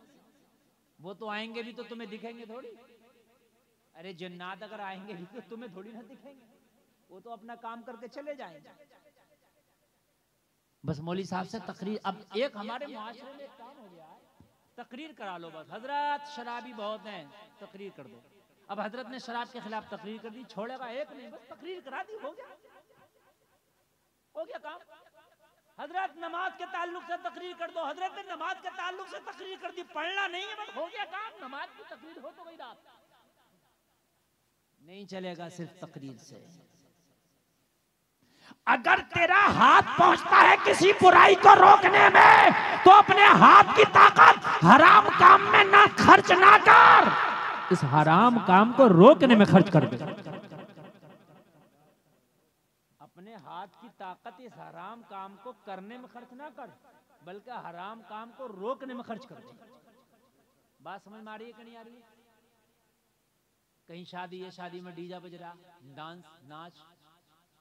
S1: वो तो आएंगे भी तो तुम्हें दिखेंगे थोड़ी। अरे जिन्नात अगर आएंगे भी तो तुम्हें थोड़ी ना दिखेंगे, वो तो अपना काम करके चले जाएंगे। बस मौलवी साहब से तकरीर, अब एक हमारे मुआशरे में काम हो गया है, तकरीर करा लो बस। हजरत शराबी बहुत हैं, तकरीर कर दो। अब हजरत ने शराब के खिलाफ तकरीर कर दी, छोड़ेगा एक नहीं, बस तकरीर करा दी, हो गया काम। हजरत नमाज के ताल्लुक से तकरीर कर दो, हजरत ने नमाज के ताल्लुक से तकरीर कर दी, पढ़ना नहीं है, बस हो गया काम। नमाज की तकरीर हो तो गई रात, नहीं चलेगा सिर्फ तकरीर से। अगर तेरा हाथ पहुंचता है किसी बुराई को रोकने में, तो अपने हाथ की ताकत हराम काम में ना खर्च ना कर, इस हराम काम को रोकने में खर्च कर दे। अपने हाथ की ताकत इस हराम काम को करने में खर्च ना कर, बल्कि हराम काम को रोकने में खर्च कर दे। बात समझ में आ रही है कि नहीं आ रही है? कहीं शादी है, शादी में डीजे बज रहा, डांस नाच,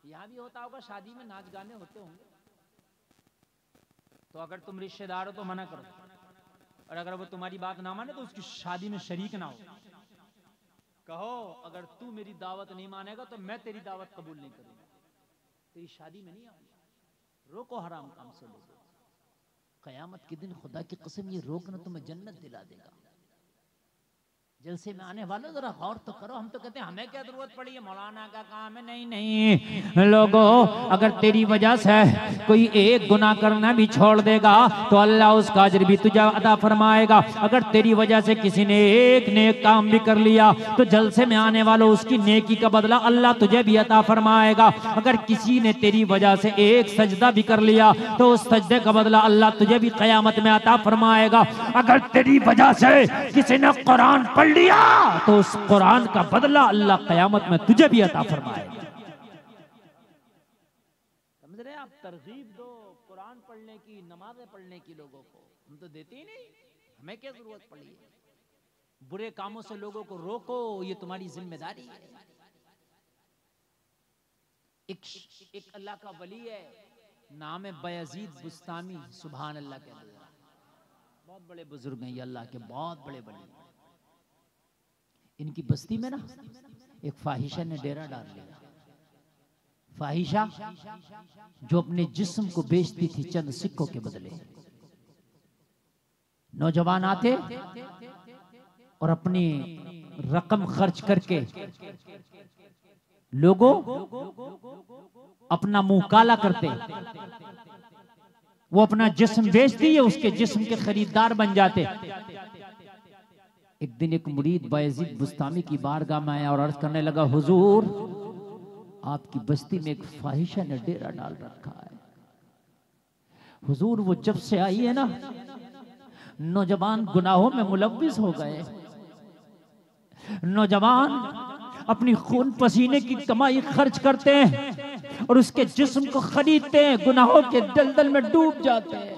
S1: यहां भी होता होगा, शादी में नाच गाने होते होंगे। तो अगर तुम रिश्तेदार हो तो मना करो, और अगर वो तुम्हारी बात ना माने तो उसकी शादी में शरीक ना हो। कहो अगर तू मेरी दावत नहीं मानेगा तो मैं तेरी दावत कबूल नहीं करूंगा, तेरी शादी में नहीं आऊंगा। रोको हराम काम से लोगों, कयामत के दिन खुदा की कसम ये रोकना तुम्हें जन्नत दिला देगा। जलसे में आने वालों जरा गौर तो करो, हम तो कहते हैं हमें क्या जरूरत पड़ी है, मौलाना का काम है। नहीं नहीं लोगों, अगर तेरी वजह से कोई एक गुनाह करना भी छोड़ देगा तो अल्लाह उसका अजर भी तुझे अदा फरमाएगा। अगर तेरी वजह से किसी ने एक नेक काम भी कर लिया तो जलसे में आने वालों उसकी नेकी का बदला अल्लाह तुझे भी अता फरमाएगा। अगर किसी ने तेरी वजह से एक सजदा भी कर लिया तो उस सजदे का बदला अल्लाह तुझे भी कयामत में अता फरमाएगा। अगर तेरी वजह से किसी ने कुरान पढ़ लिया तो उस कुरान का बदला अल्लाह कयामत में तुझे भी अता फरमाएगा। समझ रहे हैं आप? तरगीब दो कुरान पढ़ने की, नमाजें पढ़ने की लोगों को, हम तो देते ही नहीं, हमें क्या जरूरत पड़ी है। बुरे कामों से लोगों को रोको, ये तुम्हारी जिम्मेदारी है। एक अल्लाह का वली है, नाम है बयजीद बुस्तामी, सुभान अल्लाह के अल्लाह, बहुत बड़े बुजुर्ग हैं ये, अल्लाह के बहुत बड़े वली। इनकी बस्ती में ना एक फाहिशा ने डेरा डाल लिया। फाहिशा जो अपने जिस्म को बेचती थी चंद सिक्कों के बदले। नौजवान आते और अपनी रकम खर्च करके लोगों अपना मुंह काला करते, वो अपना जिस्म बेचती है, उसके जिस्म के खरीदार बन जाते। एक दिन एक मुरीद बायजीद बुस्तामी की बारगाह में आया और अर्ज करने लगा, हुजूर आपकी बस्ती में एक फाहिशा ने डेरा डाल रखा है। हुजूर वो जब से आई है ना, नौजवान गुनाहों में मुलव्विस हो गए। नौजवान अपनी खून पसीने की कमाई खर्च करते हैं और उसके जिस्म को खरीदते हैं, गुनाहों के दलदल में डूब जाते हैं।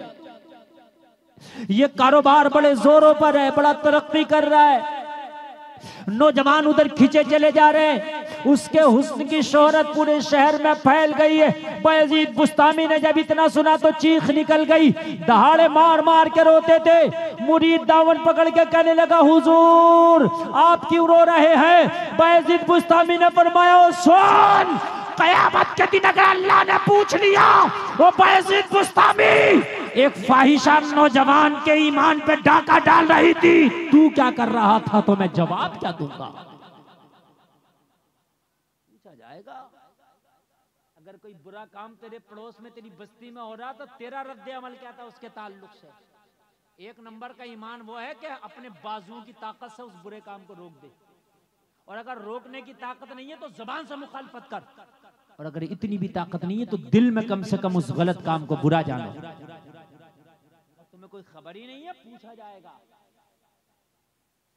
S1: ये कारोबार बड़े जोरों पर है, बड़ा तरक्की कर रहा है। नौजवान उधर खींचे चले जा रहे हैं, उसके हुस्न की शोहरत पूरे शहर में फैल गई है। बायजीद बुस्तामी ने जब इतना सुना तो चीख निकल गई, दहाड़े मार मार के रोते थे। मुरीद दामन पकड़ के कहने लगा, हुजूर आप क्यों रो रहे हैं? बायजीद बुस्तामी ने फरमाया, सुन, कयामत के दिन अगर अल्लाह ने पूछ लिया, वो बायजीद बुस्तामी एक फाहिशा नौजवान के ईमान पे डाका डाल रही थी, तू क्या कर रहा था, तो मैं जवाब क्या दूंगा? पूछा जाएगा। अगर कोई बुरा काम तेरे पड़ोस में, तेरी बस्ती में हो रहा तो तेरा रद्द अमल क्या था उसके ताल्लुक से? एक नंबर का ईमान वो है कि अपने बाजुओं की ताकत से उस बुरे काम को रोक दे, और अगर रोकने की ताकत नहीं है तो जबान से मुखालफत कर, और अगर इतनी भी ताकत नहीं है तो दिल में कम से कम उस गलत काम को बुरा जानो। तुम्हें कोई खबर ही नहीं है, पूछा जाएगा।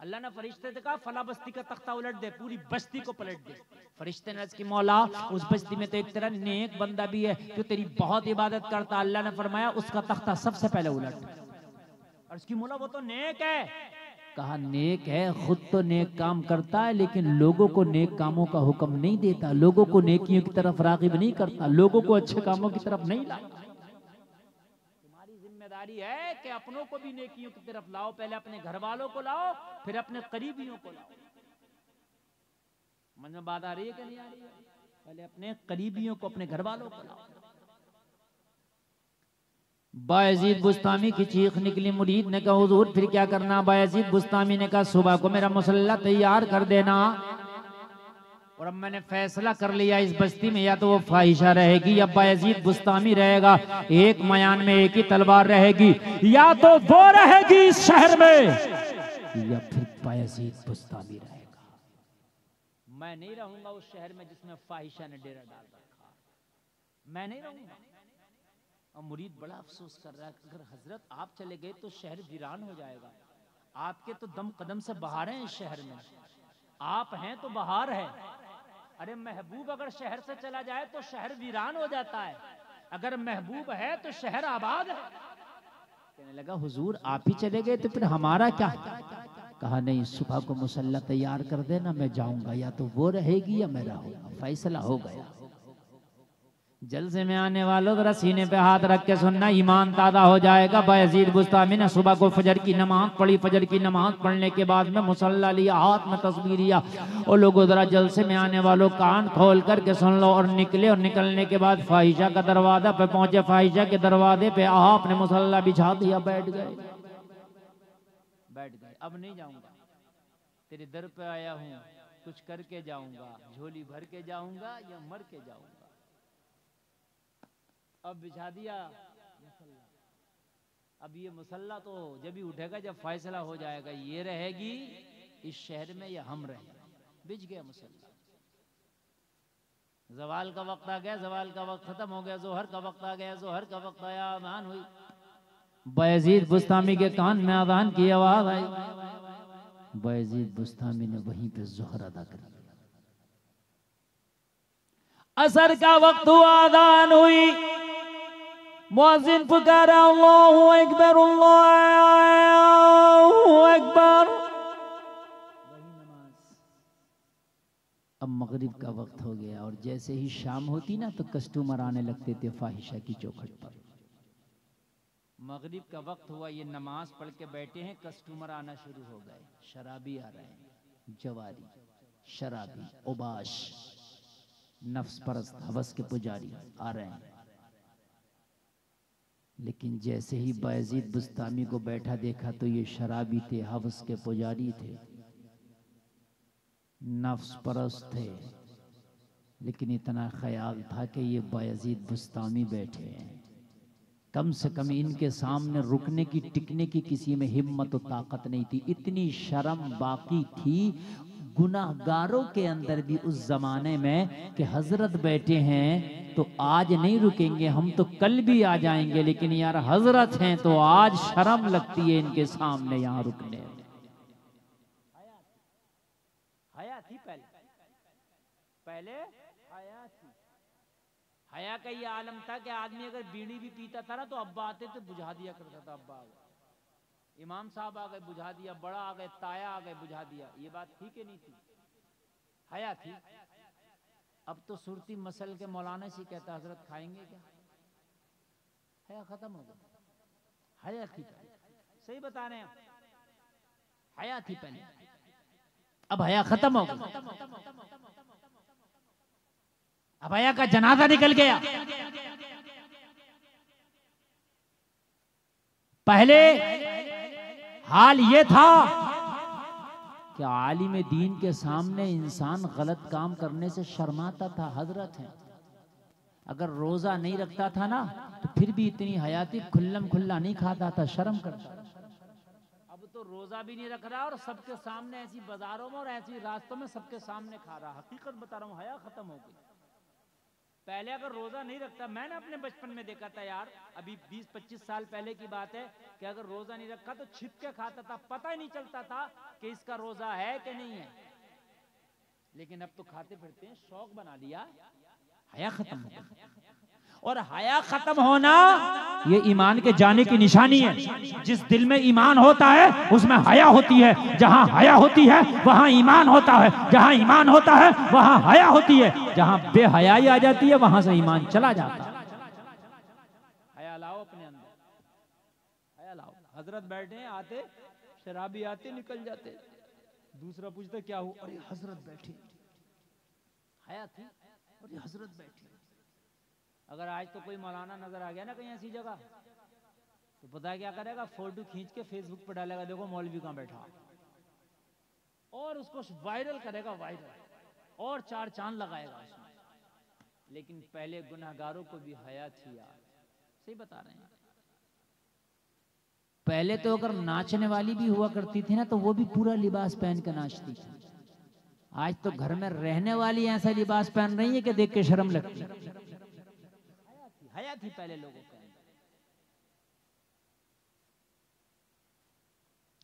S1: अल्लाह ने फरिश्ते से कहा फला बस्ती का तख्ता उलट दे, पूरी बस्ती को पलट दे। फरिश्ते ने अर्ज की मौला उस बस्ती में तो एक तरह नेक बंदा भी है जो तेरी बहुत इबादत करता। अल्लाह ने फरमाया उसका तख्ता सबसे पहले उलट। अर्ज की मौला वो तो नेक है। कहा नेक है, खुद तो नेक काम करता है लेकिन लोगों को नेक कामों का हुक्म नहीं देता, लोगों को नेकियों की तरफ रागिब नहीं करता, लोगों को अच्छे कामों की तरफ नहीं लाता। जिम्मेदारी है कि अपनों को भी नेकियों की तरफ लाओ, पहले अपने घर वालों को लाओ फिर अपने करीबियों को लाओ। मन में बात आ रही है कि नहीं आ रही है? पहले अपने करीबियों को, अपने घर वालों को लाओ। बायजीद बुस्तामी की चीख निकली। मुरीद ने कहा हुजूर फिर क्या करना? बायजीद बुस्तामी ने कहा सुबह को मेरा मुसल्ला तैयार कर देना, और अब मैंने फैसला कर लिया इस बस्ती में या तो वो फाहिशा रहेगी या बायजीद बुस्तामी रहेगा। एक मयान में एक ही तलवार रहेगी, या तो वो रहेगी इस शहर में या फिर बायजीद बुस्तामी रहेगा। मैं नहीं रहूंगा उस शहर में जिसमें फाहिशा ने डेरा डाल रखा, मैं नहीं रहूंगा। और मुरीद बड़ा अफसोस कर रहा है, अगर हजरत आप चले गए तो शहर वीरान हो जाएगा। आपके तो दम कदम से बाहर हैं इस शहर में, आप हैं तो बाहर है। अरे महबूब अगर शहर से चला जाए तो शहर वीरान हो जाता है, अगर महबूब है तो शहर आबाद है। कहने लगा हुजूर आप ही चले गए तो फिर हमारा क्या? कहा नहीं, सुबह को मुसल्ला तैयार कर देना, मैं जाऊंगा, या तो वो रहेगी या मैं रहूंगा। फैसला हो गया। जलसे में आने वालों जरा सीने पे हाथ रख के सुनना, ईमान ताज़ा हो जाएगा। बायजीद बुस्तामी ने सुबह को फजर की नमाज पढ़ी। फजर की नमाज पढ़ने के बाद में मुसल्ला लिया, हाथ में तस्बीह लिया। और लोगों जरा जलसे में आने वालों कान खोल करके सुन लो। और निकले, और निकलने के बाद फाहिशा का दरवाजा पे पहुंचे। फाहिशा के दरवाजे पे आपने मुसल्ला बिछा दिया, बैठ गए। अब नहीं जाऊंगा, तेरे दर पे आया हूँ, कुछ करके जाऊंगा, झोली भर के जाऊंगा या मर के जाऊंगा। अब बिछा दिया मुसल्ला। अब ये मुसल्ला तो जब ही उठेगा जब फैसला हो जाएगा, ये रहेगी इस शहर में या हम रहेंगे। बिछ गया मुसल्ला। जवाल का वक्त आ गया, जवाल का वक्त खत्म हो गया। जोहर का वक्त आ गया, जोहर का वक्त आया, आज़ान हुई। बायजीद बुस्तामी के कान में आज़ान की आवाज आई। बायजीद बुस्तामी ने वहीं पे जोहर अदा कर दिया। असर का वक्त हुआ, आज़ान हुई। मुअज्जिन पुकारा अल्लाहु अकबर, अल्लाहु अकबर। अब मगरिब का वक्त हो गया, और जैसे ही शाम होती ना तो कस्टमर आने लगते थे फाहिशा की चौखट पर। मगरिब का वक्त हुआ, ये नमाज पढ़ के बैठे हैं, कस्टमर आना शुरू हो गए। शराबी आ रहे हैं, जवारी, शराबी, उबाश, नफ्स परस्त, हवस के पुजारी आ रहे हैं। लेकिन जैसे ही बायजीद बुस्तामी को बैठा देखा तो ये शराबी थे, हवस के पुजारी थे, नफ्स परस्त थे। लेकिन इतना ख्याल था कि ये बायजीद बुस्तामी बैठे हैं, कम से कम इनके सामने रुकने की, टिकने की किसी में हिम्मत और ताकत नहीं थी। इतनी शर्म बाकी थी गुनाहगारों के अंदर भी उस जमाने में कि हजरत बैठे हैं तो आज नहीं रुकेंगे, हम तो कल भी आ जाएंगे, लेकिन यार हजरत हैं तो आज शर्म लगती है इनके सामने यहाँ रुकने। हया थी पहले, पहले हया थी। हया का ये आलम था कि आदमी अगर बीड़ी भी पीता था ना तो अब्बा आते थे बुझा दिया करता था। अब्बा आ गए, इमाम साहब आ गए बुझा दिया, बड़ा आ गए, ताया आ गए बुझा दिया। ये बात थी कि नहीं थी? हया थी। अब तो सुरती मसल के मौलाना से कहता हजरत खाएंगे क्या? हया खत्म हो गया। हया थी पहले, सही बता रहे हैं, हया थी पहले, अब हया खत्म हो गया। अब हया का जनाजा निकल गया। पहले हाल ये था कि आलिम दीन के सामने इंसान गलत काम करने से शर्माता था। हजरत हैं, अगर रोजा नहीं रखता था ना तो फिर भी इतनी हयाती, खुल्लम खुल्ला नहीं खाता था, शर्म करता। अब तो रोजा भी नहीं रख रहा और सबके सामने ऐसी बाजारों में और ऐसी रास्तों में सबके सामने खा रहा। हकीकत बता रहा हूँ, हया खत्म हो गई। पहले अगर रोजा नहीं रखता, मैंने अपने बचपन में देखा था यार, अभी 20-25 साल पहले की बात है, कि अगर रोजा नहीं रखा तो छिप के खाता था, पता ही नहीं चलता था कि इसका रोजा है कि नहीं है। लेकिन अब तो खाते फिरते हैं, शौक बना लिया, हया खत्म हो गया। और हया खत्म होना ये ईमान के जाने की निशानी है। जिस दिल में ईमान होता है उसमें हया होती है, जहां हया होती है वहां ईमान होता है, जहां ईमान होता है वहां हया होती है, जहां बेहयाई आ जाती है वहां से ईमान चला जाता है। हया लाओ अपने अंदर, हया लाओ। हजरत बैठे आते, शराबी आते निकल जाते, दूसरा पूछता क्या हो, अरे हजरत बैठी, हया थी, अरे हजरत बैठी। अगर आज तो कोई मौलाना नजर आ गया ना कहीं ऐसी जगह, तो पता क्या करेगा, फोटो खींच के फेसबुक पर डालेगा, देखो मौलवी कहां बैठा, और उसको वायरल करेगा, वायरल, और 4 चांद लगाएगा उसमें। लेकिन पहले गुनहगारों को भी हया थी यार, सही बता रहे हैं। पहले तो अगर नाचने वाली भी हुआ करती थी ना, तो वो भी पूरा लिबास पहन के नाचती थी। आज तो घर में रहने वाली ऐसा लिबास पहन रही है कि देख के शर्म लगती है। हया थी पहले लोगों के अंदर।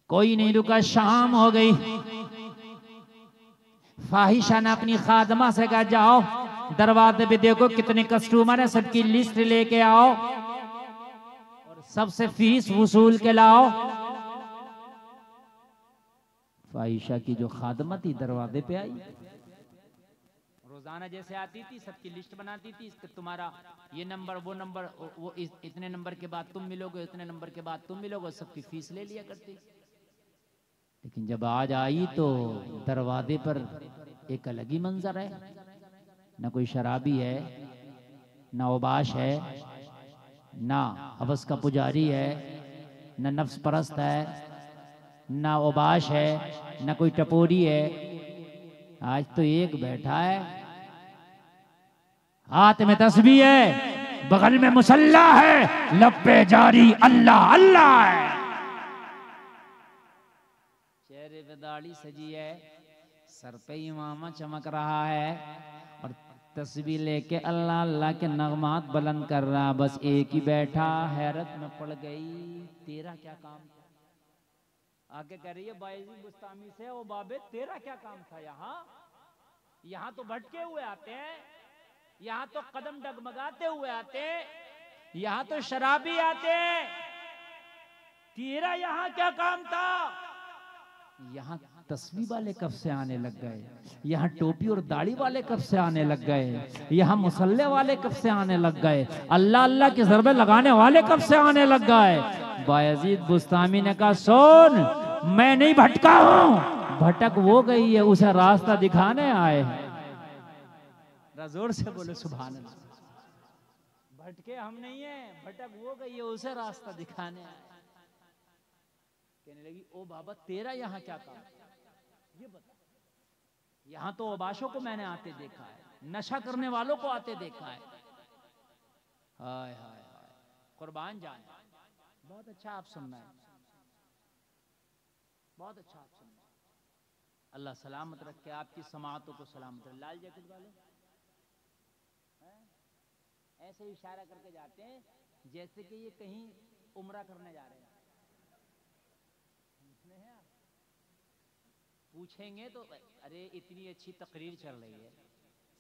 S1: कोई नहीं रुका, शाम हो गई, फाहिशा ने अपनी खादमा से कहा जाओ दरवाजे पे देखो कितने कस्टमर है, सबकी लिस्ट लेके आओ और सबसे फीस वसूल के लाओ। फाहिशा की जो खादमा थी दरवाजे पे आई, रोजाना जैसे आती थी, सबकी लिस्ट बनाती थी, इसके तुम्हारा ये नंबर, वो नंबर, वो इतने नंबर के बाद तुम मिलोगे, इतने नंबर के बाद तुम मिलोगे, सबकी फीस ले लिया करती। लेकिन जब आज आई तो दरवाजे पर एक अलग ही मंजर है, न कोई शराबी है, न ओबाश है, ना हवस का पुजारी है, न नफ्स परस्त है, न ओबाश है, न कोई टपोरी है। आज तो एक बैठा है, हाथ में तस्बीह है, बगल में मुसल्ला है, लब पे जारी अल्लाह अल्लाह है, चेहरे पे दाढ़ी सजी है, सर पे इमामा चमक रहा है, और तस्बीह लेके अल्लाह अल्लाह के नगमात बुलंद कर रहा। बस एक ही बैठा, हैरत में पड़ गई, तेरा क्या काम था? आके कह रही है बायजीद बुस्तामी से, ओ बाबे तेरा क्या काम था यहाँ? यहाँ तो भटके हुए आते हैं, यहाँ तो कदम डगमगाते हुए आते, यहाँ तो शराबी आते, तेरा यहाँ क्या काम था? यहाँ तस्बीह वाले कब से आने लग गए, यहाँ टोपी और दाढ़ी वाले कब से आने लग गए, यहाँ मुसल्ले वाले कब से आने लग गए, अल्लाह अल्लाह के ज़रबे लगाने वाले कब से आने लग गए। बायजीद बुस्तामी ने कहा सुन, मैं नहीं भटका हूं, भटक वो गई है, उसे रास्ता दिखाने आए हैं। जोर से बोलो सुभान अल्लाह। भटके हम नहीं है, भटक वो गई है, उसे रास्ता दिखाने आए। कहने लगी ओ बाबा तेरा यहाँ क्या काम, ये बता। यहाँ तो ओबाशों को मैंने आते देखा है, नशा करने वालों को आते देखा है। हाय हाय हाय, कुर्बान जान, बहुत अच्छा आप सुनना है, बहुत अच्छा आप सुनना। अल्लाह सलामत रखे, आपकी समातों को सलामत रखे। लाल जैकेट वाले ऐसे इशारा करके जाते हैं जैसे कि ये कहीं उम्रा करने जा रहे हैं। पूछेंगे तो अरे इतनी अच्छी तकरीर चल रही है,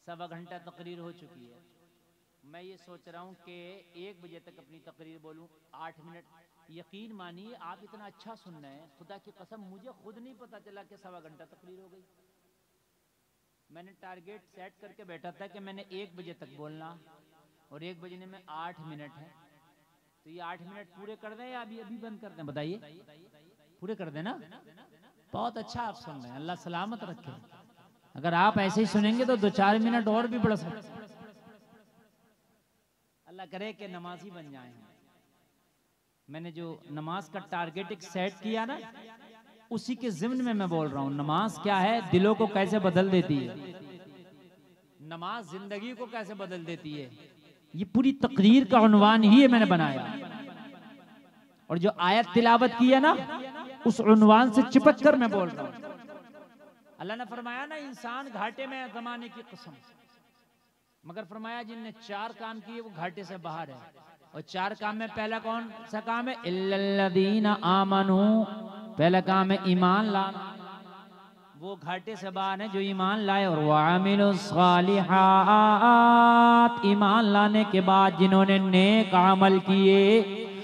S1: 1.25 घंटा तकरीर हो चुकी है, मैं ये सोच रहा हूँ कि 1 बजे तक अपनी तकरीर बोलूँ, 8 मिनट। यकीन मानिए आप इतना अच्छा सुन रहे हैं, खुदा की कसम मुझे खुद नहीं पता चला कि 1.25 घंटा तकरीर हो गई। मैंने टारगेट सेट करके बैठा था कि मैंने 1 बजे तक बोलना, और 1 बजने में 8 मिनट है, तो ये 8 मिनट पूरे कर दें या अभी अभी बंद कर दें? बताइए, पूरे कर दें ना? बहुत अच्छा आप सुन रहे हैं, अल्लाह सलामत रखे। अगर आप ऐसे ही सुनेंगे तो 2-4 मिनट और भी बढ़ सकते। अल्लाह करे कि नमाजी बन जाए। मैंने जो नमाज का टारगेट एक सेट किया ना, उसी के ज़िम्न में मैं बोल रहा हूँ। नमाज क्या है, दिलों को कैसे बदल देती है, नमाज जिंदगी को कैसे बदल देती है, ये पूरी तकरीर का उन्वान ही है मैंने बनाया। और जो आयत तिलावत की है ना, उस उन्वान से चिपक कर मैं बोल रहा हूँ। अल्लाह ने फरमाया ना, इंसान घाटे में जमाने की कसम, मगर फरमाया जिनने 4 काम किए वो घाटे से बाहर है। और 4 काम में पहला कौन सा काम है? इल्लल्लज़ीना आमनू, पहला काम है ईमान लाना, वो घाटे से बाहर है जो ईमान लाए। और वामिलुस्सालिहात, ईमान लाने के बाद जिन्होंने नेक अमल किए,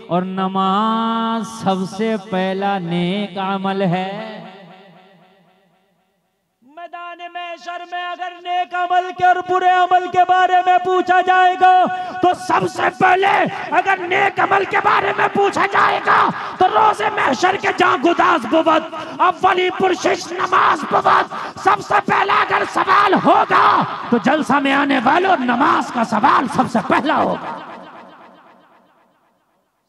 S1: और नमाज सबसे पहला नेक अमल है। मैदान महशर में अगर नेक अमल के और बुरे अमल के बारे में पूछा जाएगा तो सबसे पहले अगर नेक अमल के बारे में पूछा जाएगा तो रोज़े महशर के जहां गुदास बुवत अव्वली पुरशिश नमाज बुवत, सबसे पहला अगर सवाल होगा तो जलसा में आने वालों नमाज का सवाल सबसे पहला होगा।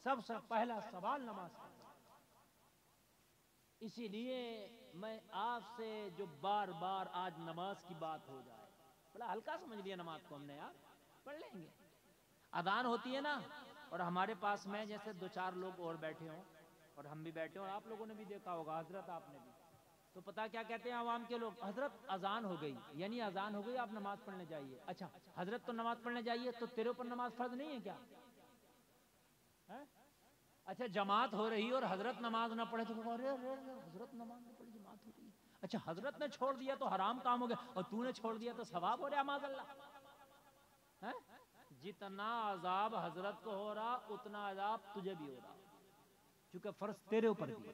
S1: सबसे पहला सवाल नमाज का। इसीलिए मैं आपसे जो बार बार आज नमाज की बात हो जाए, बड़ा हल्का समझ लिया नमाज को हमने यार, पढ़ लेंगे। अदान होती है ना, और हमारे पास में जैसे 2-4 लोग और बैठे हों और हम भी बैठे हों, आप लोगों ने भी देखा होगा, हजरत आपने भी, तो पता क्या कहते हैं आवाम के लोग? हजरत अजान हो गई, यानी अजान हो गई, आप नमाज पढ़ने जाइए। अच्छा हजरत तो नमाज पढ़ने जाइए, तो तेरे ऊपर नमाज फर्ज नहीं है क्या है? अच्छा जमात हो रही और हजरत नमाज ना पढ़े तो अरे हजरत नमाज ना पढ़े, जमात हो रही। अच्छा हजरत ने छोड़ दिया तो हराम काम हो गया, और तूने छोड़ दिया तो सवाब हो रहा, माज़अल्लाह है। जितना अजाब हजरत को हो रहा उतना अजाब तुझे भी हो रहा, क्योंकि फर्ज तेरे ऊपर भी है।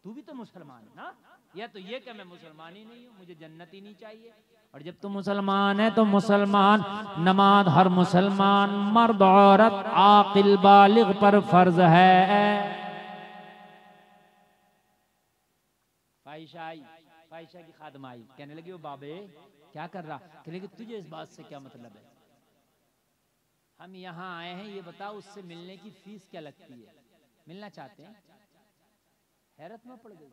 S1: तू भी तो मुसलमान है ना, या तो ये कि मैं मुसलमान ही नहीं हूँ, मुझे जन्नत ही नहीं चाहिए। और जब तू मुसलमान है तो मुसलमान नमाज हर मुसलमान मर्द औरत आकिल बालिग पर फर्ज है। फाहिशा आई, फाहिशा की खादमा आई, कहने लगी वो बाबे क्या कर रहा? कहने लगी तुझे इस बात से क्या मतलब है? हम यहाँ आए हैं, ये बताओ उससे मिलने की फीस क्या लगती है? मिलना चाहते हैं? हैरत में पड़ गई,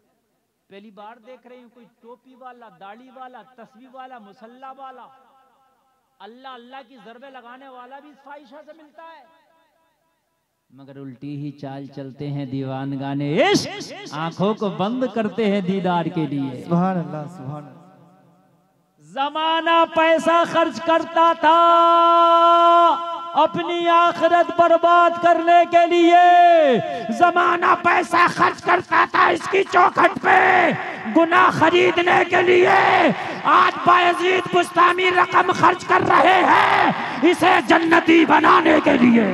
S1: पहली बार देख रही हूँ कोई टोपी वाला, दाढ़ी वाला, तस्वीर वाला, मुसल्ला वाला, अल्लाह अल्लाह की ज़रबे लगाने वाला भी फाहिशा से मिलता है। मगर उल्टी ही चाल चलते हैं दीवान गाने इश्क, आंखों को बंद करते हैं दीदार के लिए।
S2: सुभान अल्लाह, सुभान अल्लाह।
S1: जमाना पैसा खर्च करता था अपनी आखिरत बर्बाद करने के लिए, जमाना पैसा खर्च करता था इसकी चौखट पे गुनाह खरीदने के लिए। आज बायजीद बुस्तामी रकम खर्च कर रहे हैं इसे जन्नती बनाने के लिए।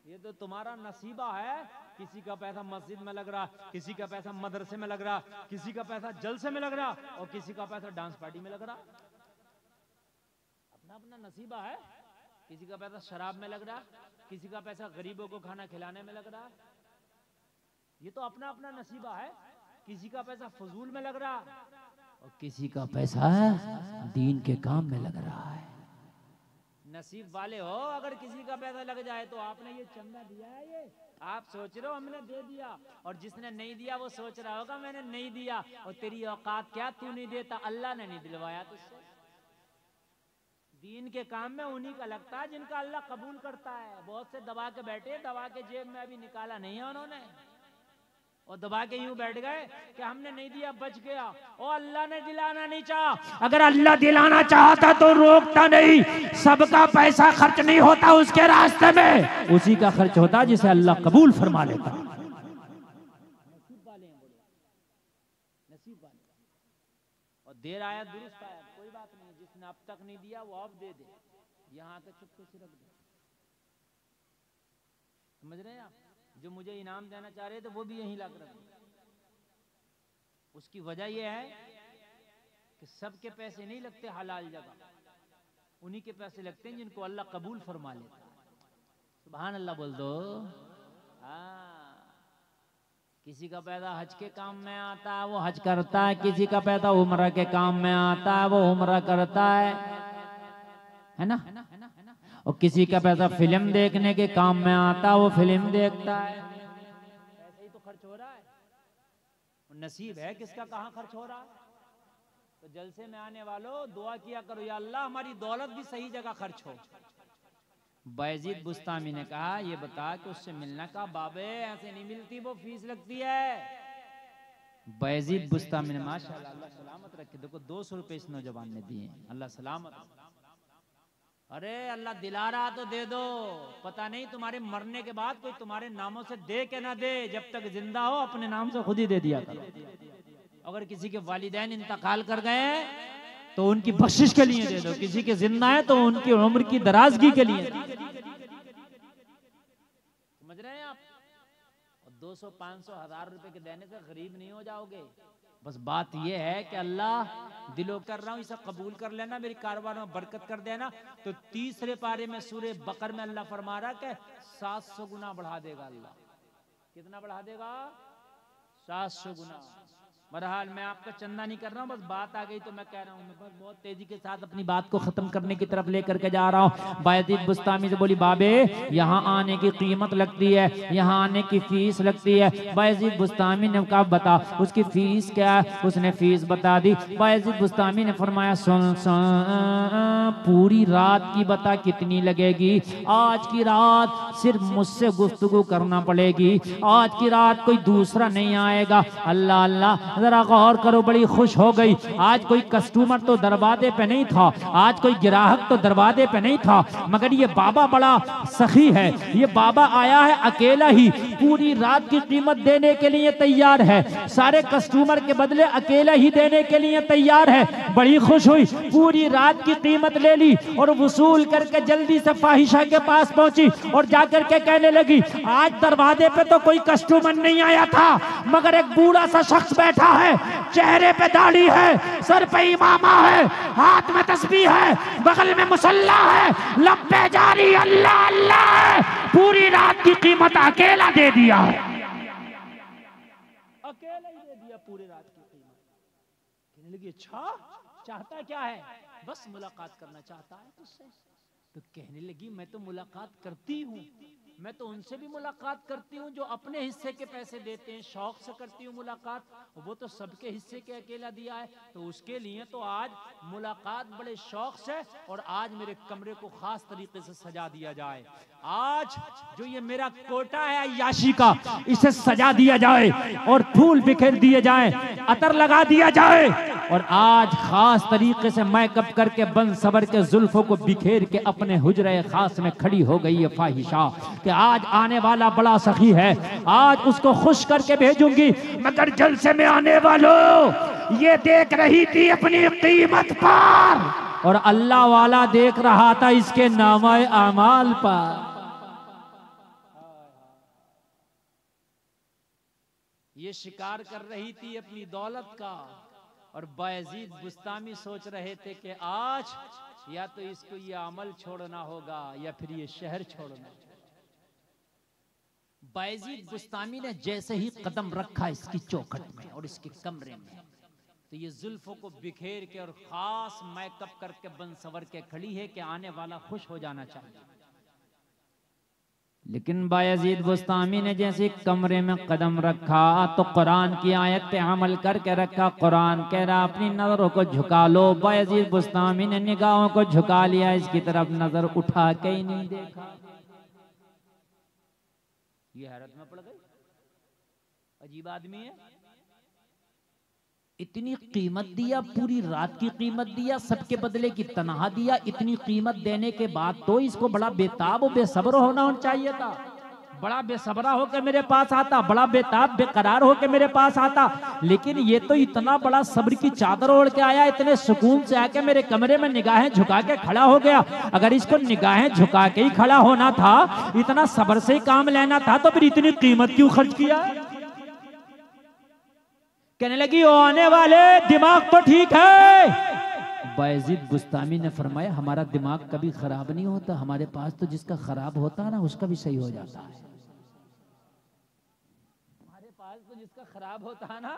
S1: ये तो तुम्हारा नसीबा है, किसी का पैसा मस्जिद में लग रहा, किसी का पैसा मदरसे में लग रहा, किसी का पैसा जलसे में लग रहा, और किसी का पैसा डांस पार्टी में लग रहा। अपना अपना नसीबा है। किसी का पैसा शराब में लग रहा, किसी का पैसा गरीबों को खाना खिलाने में लग रहा। ये तो अपना अपना नसीबा है। किसी का पैसा फजूल में लग रहा, और किसी का पैसा दीन के काम में लग रहा है। नसीब वाले हो अगर किसी का पैसा लग जाए तो। आपने ये चंदा दिया है, ये आप सोच रहे हो हमने दे दिया, और जिसने नहीं दिया वो सोच रहा होगा मैंने नहीं दिया। और तेरी औकात क्या, तू नहीं देता, अल्लाह ने नहीं दिलवाया तुझसे। दीन के काम में उन्हीं का लगता है जिनका अल्लाह कबूल करता है। बहुत से दबा के बैठे, दबा के जेब में अभी निकाला नहीं है उन्होंने, और दबा के यूं बैठ गए कि हमने नहीं दिया बच गया। और अल्लाह ने दिलाना नहीं चाहा। अगर अल्लाह दिलाना चाहता तो रोकता नहीं। सबका पैसा खर्च नहीं होता उसके रास्ते में, उसी का खर्च होता जिसे अल्लाह कबूल फरमा लेता। नसीब वाले हैं, बोले नसीब वाले। और देर आया दुरुस्त आया, कोई बात नहीं, जिसने अब तक नहीं दिया वो अब दे दे, यहाँ आके चुपके से रख दे। समझ रहे हैं आप? जो मुझे इनाम देना चाह रहे थे वो भी यहीं लाकर रख दिया। उसकी वजह यह है कि सबके पैसे नहीं लगते हलाल जगह, उन्हीं के पैसे लगते हैं जिनको अल्लाह कबूल फरमा लेता है। सुभान अल्लाह बोल दो। हाँ, किसी का पैसा हज के काम में आता है वो हज करता है, किसी का पैसा उम्रा के काम में आता है वो उम्रा करता है ना। और किसी का पैसा फिल्म देखने के काम में आता है वो फिल्म देखता है। ऐसे ही तो खर्च हो रहा है। नसीब है किसका कहाँ खर्च हो रहा है। तो जलसे में आने वालों दुआ किया करो, या अल्लाह हमारी दौलत भी सही जगह खर्च हो। बायजीद बुस्तामी ने कहा ये बता कि उससे मिलना का बाबे ऐसे नहीं मिलती, वो फीस लगती है। बायजीद बुस्तामी ने माशाअल्लाह, अल्लाह सलामत रखे, देखो 200 रुपए इस नौजवान ने दिए, अल्लाह सलामत। अरे अल्लाह दिला रहा तो दे दो, पता नहीं तुम्हारे मरने के बाद कोई तुम्हारे नामों से दे के ना दे, जब तक जिंदा हो अपने नाम से खुद ही दे दिया करो। अगर किसी के वालिदैन इंतकाल कर गए तो उनकी बख्शिश के लिए दे दो, किसी के जिंदा है तो उनकी उम्र की दराजगी के लिए। समझ रहे हैं आप? 200, 500, 1000 रुपए के देने से गरीब नहीं हो जाओगे। बस बात यह है कि अल्लाह दिलो कर रहा हूं इसे कबूल कर लेना, मेरी कारोबार में बरकत कर देना। तो तीसरे पारे में सूरे बकर में अल्लाह फरमा रहा कि 700 गुना बढ़ा देगा अल्लाह। कितना बढ़ा देगा? 700 गुना। बहरहाल मैं आपका चंदा नहीं कर रहा हूँ, बस बात आ गई तो मैं कह रहा हूँ। मैं बस बहुत तेजी के साथ अपनी बात को खत्म करने की तरफ लेकर के जा रहा हूँ। बायजीद बुस्तामी से बोली, बाबे यहाँ आने की कीमत लगती है, यहाँ आने की फीस लगती है। बायजीद बुस्तामी ने कहा बता उसकी फीस क्या है? उसने फीस बता दी। बायजीद बुस्तामी ने फरमाया सुन पूरी रात की बता कितनी लगेगी? आज की रात सिर्फ मुझसे गुफ्तगू करना पड़ेगी, आज की रात कोई दूसरा नहीं आएगा। अल्लाह अल्लाह, जरा गौर करो, बड़ी खुश हो गई। आज कोई कस्टमर तो दरवाजे पे नहीं था, आज कोई ग्राहक तो दरवाजे पे नहीं था, मगर ये बाबा बड़ा सखी है। ये बाबा आया है अकेला ही, पूरी रात की कीमत देने के लिए तैयार है, सारे कस्टमर के बदले अकेला ही देने के लिए तैयार है। बड़ी खुश हुई, पूरी रात की कीमत ले ली और वसूल करके जल्दी से फाहिशा के पास पहुंची और जाकर के कहने लगी, आज दरवाजे पे तो कोई कस्टमर नहीं आया था, मगर एक बूढ़ा सा शख्स बैठा है, चेहरे पे दाढ़ी है, सर पे इमामा है, हाथ में तस्बीह है, बगल में मुसल्ला है, लब पे जारी अल्लाह अल्लाह है, पूरी रात की कीमत अकेला दे दिया है। अकेला ही दे दिया पूरी रात की कीमत। कहने लगी अच्छा चाहता क्या है? बस मुलाकात करना चाहता है तुझसे। तो कहने लगी मैं तो मुलाकात करती हूँ, मैं तो उनसे भी मुलाकात करती हूँ जो अपने हिस्से के पैसे देते हैं, शौक से करती हूँ मुलाकात, वो तो सबके हिस्से के अकेला दिया है, तो उसके लिए तो आज मुलाकात बड़े शौक से, और आज मेरे कमरे को खास तरीके से सजा दिया जाए। आज जो ये मेरा कोटा है अय्याशी का, इसे सजा दिया जाए और फूल बिखेर दिए जाए, अतर लगा दिया जाए, और आज खास तरीके से मेकअप करके बन सबर के जुल्फों को बिखेर के अपने हुजरे खास में खड़ी हो गई है फाहिशा कि आज आने वाला बड़ा सखी है, आज उसको खुश करके भेजूंगी। मगर जलसे में आने वालों, ये देख रही थी अपनी कीमत पर, और अल्लाह वाला देख रहा था इसके नामाए अमाल पर। ये शिकार कर रही थी अपनी दौलत का, और बायजीद बुस्तामी सोच रहे थे कि आज या तो इसको ये अमल छोड़ना होगा या फिर ये शहर छोड़ना। बायजीद बुस्तामी ने जैसे ही कदम रखा इसकी चौखट में और इसके कमरे में, तो ये जुल्फों को बिखेर के और खास मेकअप करके बन सवर के खड़ी है कि आने वाला खुश हो जाना चाहिए। लेकिन बायजीद बुस्तामी ने जैसे कमरे में कदम रखा तो कुरान की आयत पे अमल करके रखा। कुरान कह रहा अपनी नजरों को झुका लो। बायजीद बुस्तामी ने निगाहों को झुका लिया, इसकी तरफ नजर उठा के ही नहीं देखा। ये हैरत में पड़ गई, अजीब आदमी है। इतनी कीमत दिया, पूरी रात की कीमत दिया, सबके बदले की तनहा दिया। इतनी कीमत देने के बाद तो इसको बड़ा बेताब और बेसब्र होना चाहिए था। बड़ा बेसब्रा होकर मेरे पास आता, बड़ा बेताब बेकरार होकर मेरे पास आता, लेकिन ये तो इतना बड़ा सब्र की चादर ओढ़ के आया, इतने सुकून से आके मेरे कमरे में निगाहें झुका के खड़ा हो गया। अगर इसको निगाहें झुका के ही खड़ा होना था, इतना सब्र से काम लेना था, तो फिर इतनी कीमत क्यों खर्च किया? कहने लगी ओ आने वाले, दिमाग तो ठीक है। बायजीद बुस्तामी ने फरमाया हमारा दिमाग कभी खराब नहीं होता, हमारे पास तो जिसका खराब होता है ना उसका भी सही हो जाता है। हमारे पास तो जिसका खराब होता है ना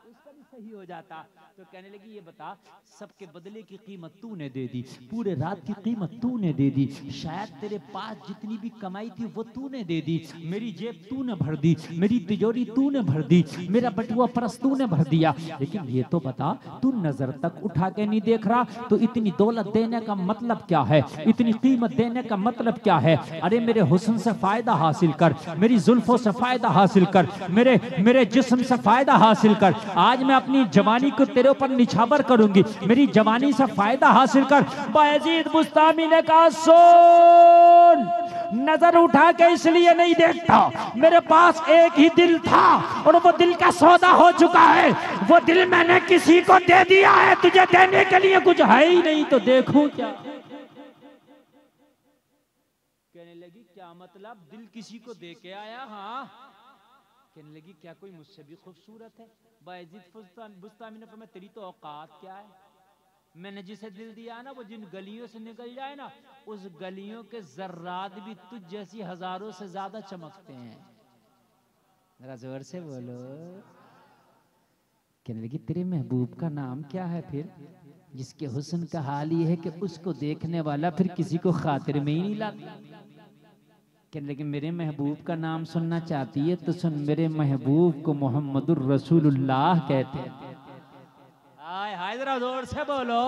S1: उसका भी सही हो जाता। तो कहने लगी ये बता, सबके बदले की कीमत तूने दे दी, पूरे रात की कीमत तूने दे दी, शायद तेरे पास जितनी भी कमाई थी वो तूने दे दी, मेरी जेब तूने भर दी, मेरी तिजोरी तूने भर दी, मेरा बटुआ परस तूने भर दिया, लेकिन ये तो बता तू नजर तक उठा के नहीं देख रहा, तो इतनी दौलत देने का मतलब क्या है, इतनी कीमत देने का मतलब क्या है? अरे मेरे हुस्न से फायदा हासिल कर, मेरी जुल्फों से फायदा हासिल कर, मेरे जिस्म से फायदा हासिल कर। आज मैं अपनी जवानी को तेरे ऊपर निछावर करूंगी, मेरी जवानी से फायदा हासिल कर। बायजीद बुस्तामी ने कहा सुन, नजर उठा के इसलिए नहीं देखता, मेरे पास एक ही दिल था और वो दिल का सौदा हो चुका है, वो दिल मैंने किसी को दे दिया है, तुझे देने के लिए कुछ है ही नहीं, तो देखूं क्या? कहने लगी क्या मतलब, दिल किसी को दे के आया? हाँ। कहने लगी क्या कोई मुझसे भी खूबसूरत है? बायजीद बुस्तामी ने फरमाया तेरी तो औकात क्या है, मैंने जिसे दिल दिया ना वो जिन गलियों से निकल जाए ना, उस गलियों के जर्रात भी तुझ जैसी हजारों से ज्यादा चमकते हैं। जरा जोर से बोलो। कहने लगी तेरे महबूब का नाम क्या है फिर, जिसके हुस्न का हाल ये है कि उसको देखने वाला फिर किसी को खातिर में ही नहीं लाता? कहने लगी मेरे महबूब का नाम सुनना चाहती है तो सुन, मेरे महबूब को मोहम्मदुर रसूलुल्लाह कहते हैं। हाय हाय, जरा जोर से बोलो।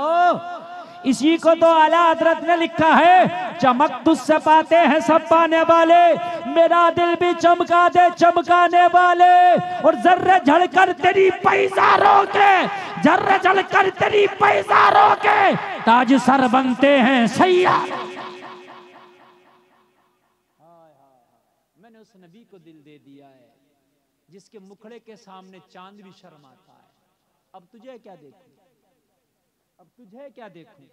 S1: इसी को तो आला हजरत ने लिखा है, चमक तुझसे पाते हैं सब पाने वाले, मेरा दिल भी चमका दे चमकाने वाले, और जर्रे झड़कर तेरी पैजारों के, जर्रे झड़कर तेरी पैजारों के ताज सर बनते हैं सैयार। मैंने उस नबी को दिल दे दिया है जिसके मुखड़े के सामने चांद भी शर्माता है। अब तुझे क्या देखूं, अब तुझे क्या देखूं?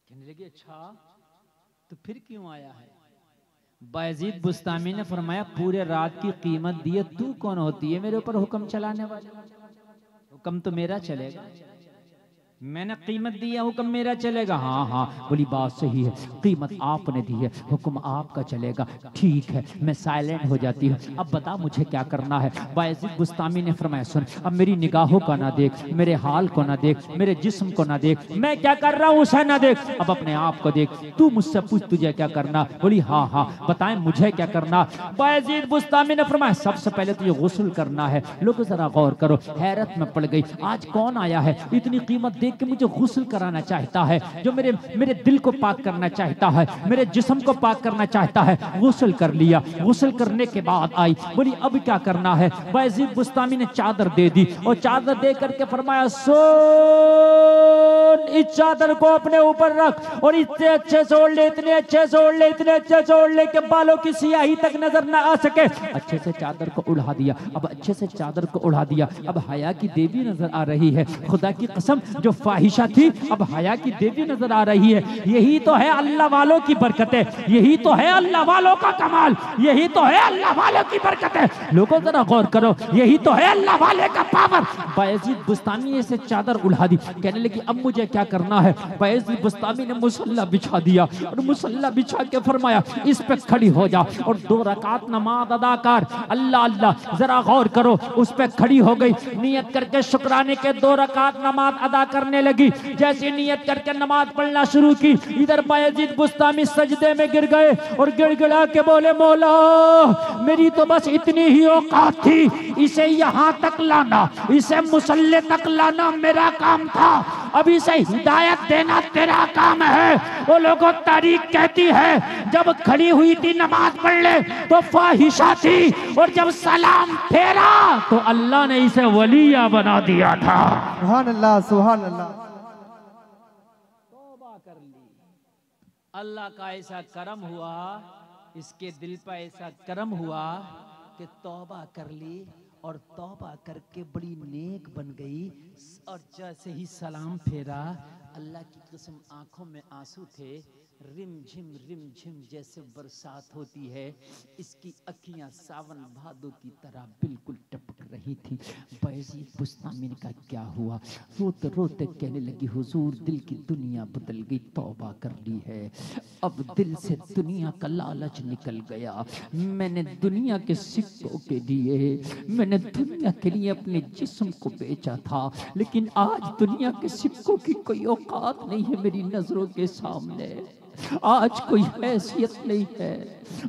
S1: कहने लगी अच्छा तो फिर क्यों आया है? बायजीद बुस्तामी ने फरमाया पूरे रात की कीमत दिए, तू कौन होती है मेरे ऊपर हुक्म चलाने वाले? हुक्म तो मेरा चलेगा, मैंने कीमत दी है, हुक्म मेरा चलेगा। हाँ हाँ बोली बात सही है, कीमत आपने दी है, हुक्म आपका चलेगा, ठीक है। मैं साइलेंट हो जाती हूँ। अब बता मुझे क्या करना है? बायजीद बुस्तामी ने फरमाया सुन, अब मेरी निगाहों का ना देख, मेरे हाल को ना देख, मेरे जिस्म को ना देख, मैं क्या कर रहा हूँ उसे ना देख, अब अपने आप को देख। तू मुझसे पूछ तुझे क्या करना? बोली हाँ हाँ बताएं मुझे क्या करना। बायजीद बुस्तामी ने फरमाया सबसे पहले तुझे गुस्ल करना है। लोग जरा गौर करो, हैरत में पड़ गई, आज कौन आया है इतनी कीमत देख के मुझे गुस्ल कराना चाहता है, जो मेरे दिल को पाक करना चाहता है, मेरे जिस्म को पाक करना चाहता है। गुस्ल कर लिया, गुस्ल करने के बाद आई, बोली अब क्या करना है? बायजीद बुस्तामी ने चादर दे दी और चादर दे करके फरमाया सुन, इस चादर को अपने ऊपर रख और इतने अच्छे से ओढ़ ले, इतने अच्छे से ओढ़ ले, इतने अच्छे से ओढ़ ले कि बालों की सियाही तक नजर ना आ सके। अच्छे से चादर को उड़ा दिया, अब अच्छे से चादर को उड़ा दिया, अब हया की देवी नजर आ रही है। खुदा की कसम जो फाहिशा थी अब हया की देवी नजर आ रही है। यही तो है अल्लाह वालों की बरकतें, यही तो है अल्लाह वालों का कमाल, यही तो है अल्लाह वालों की बरकतें। लोगों जरा गौर करो, यही तो है अल्लाह वाले का पावर। बायजीद बुस्तामी से चादर उड़ा दी। कहने लगी अब मुझे क्या करना है? बायजीद बुस्तामी ने मुसल्ला बिछा दिया और मुसल्ला बिछा के फरमाया इस पे खड़ी हो जा और 2 रकात नमाज अदा कर। अल्लाह अल्लाह, जरा गौर करो, उस पे खड़ी हो गई, नियत करके शुक्राने के 2 रकात नमाज अदा करने लगी। जैसे नियत करके नमाज पढ़ना शुरू की, इधर बायजीद बुस्तामी सजदे में गिर गए और गिड़गिड़ा के बोले मौला मेरी तो बस इतनी ही औकात थी, इसे यहाँ तक लाना, इसे मुसल्ले तक लाना मेरा काम था, अब इसे हिदायत देना तेरा काम है। वो लोगों तारीख कहती है जब खड़ी हुई थी नमाज पढ़ ले तो फाहिशा थी, और जब सलाम फेरा तो अल्लाह ने इसे वलिया बना दिया था।
S2: सुभान अल्लाह, सुभान अल्लाह।
S1: तौबा कर ली, अल्लाह का ऐसा करम हुआ, इसके दिल पर ऐसा करम हुआ कि तौबा कर ली और तौबा करके बड़ी नेक बन गई। और जैसे ही सलाम फेरा, अल्लाह की कसम आंखों में आंसू थे, रिम झिम जैसे बरसात होती है, इसकी अखियां सावन भादों की तरह बिल्कुल टपक रही रही थी। बायजीद बुस्तामी ने कहा क्या हुआ? रोते रोते कहने लगी हुजूर दिल की दुनिया बदल गई, तौबा कर ली है, अब दिल से दुनिया का लालच निकल गया। मैंने दुनिया के सिक्कों के लिए, मैंने दुनिया के लिए अपने जिस्म को बेचा था, लेकिन आज दुनिया के सिक्कों की कोई औकात नहीं है मेरी नजरों के सामने, आज कोई हैसियत नहीं है।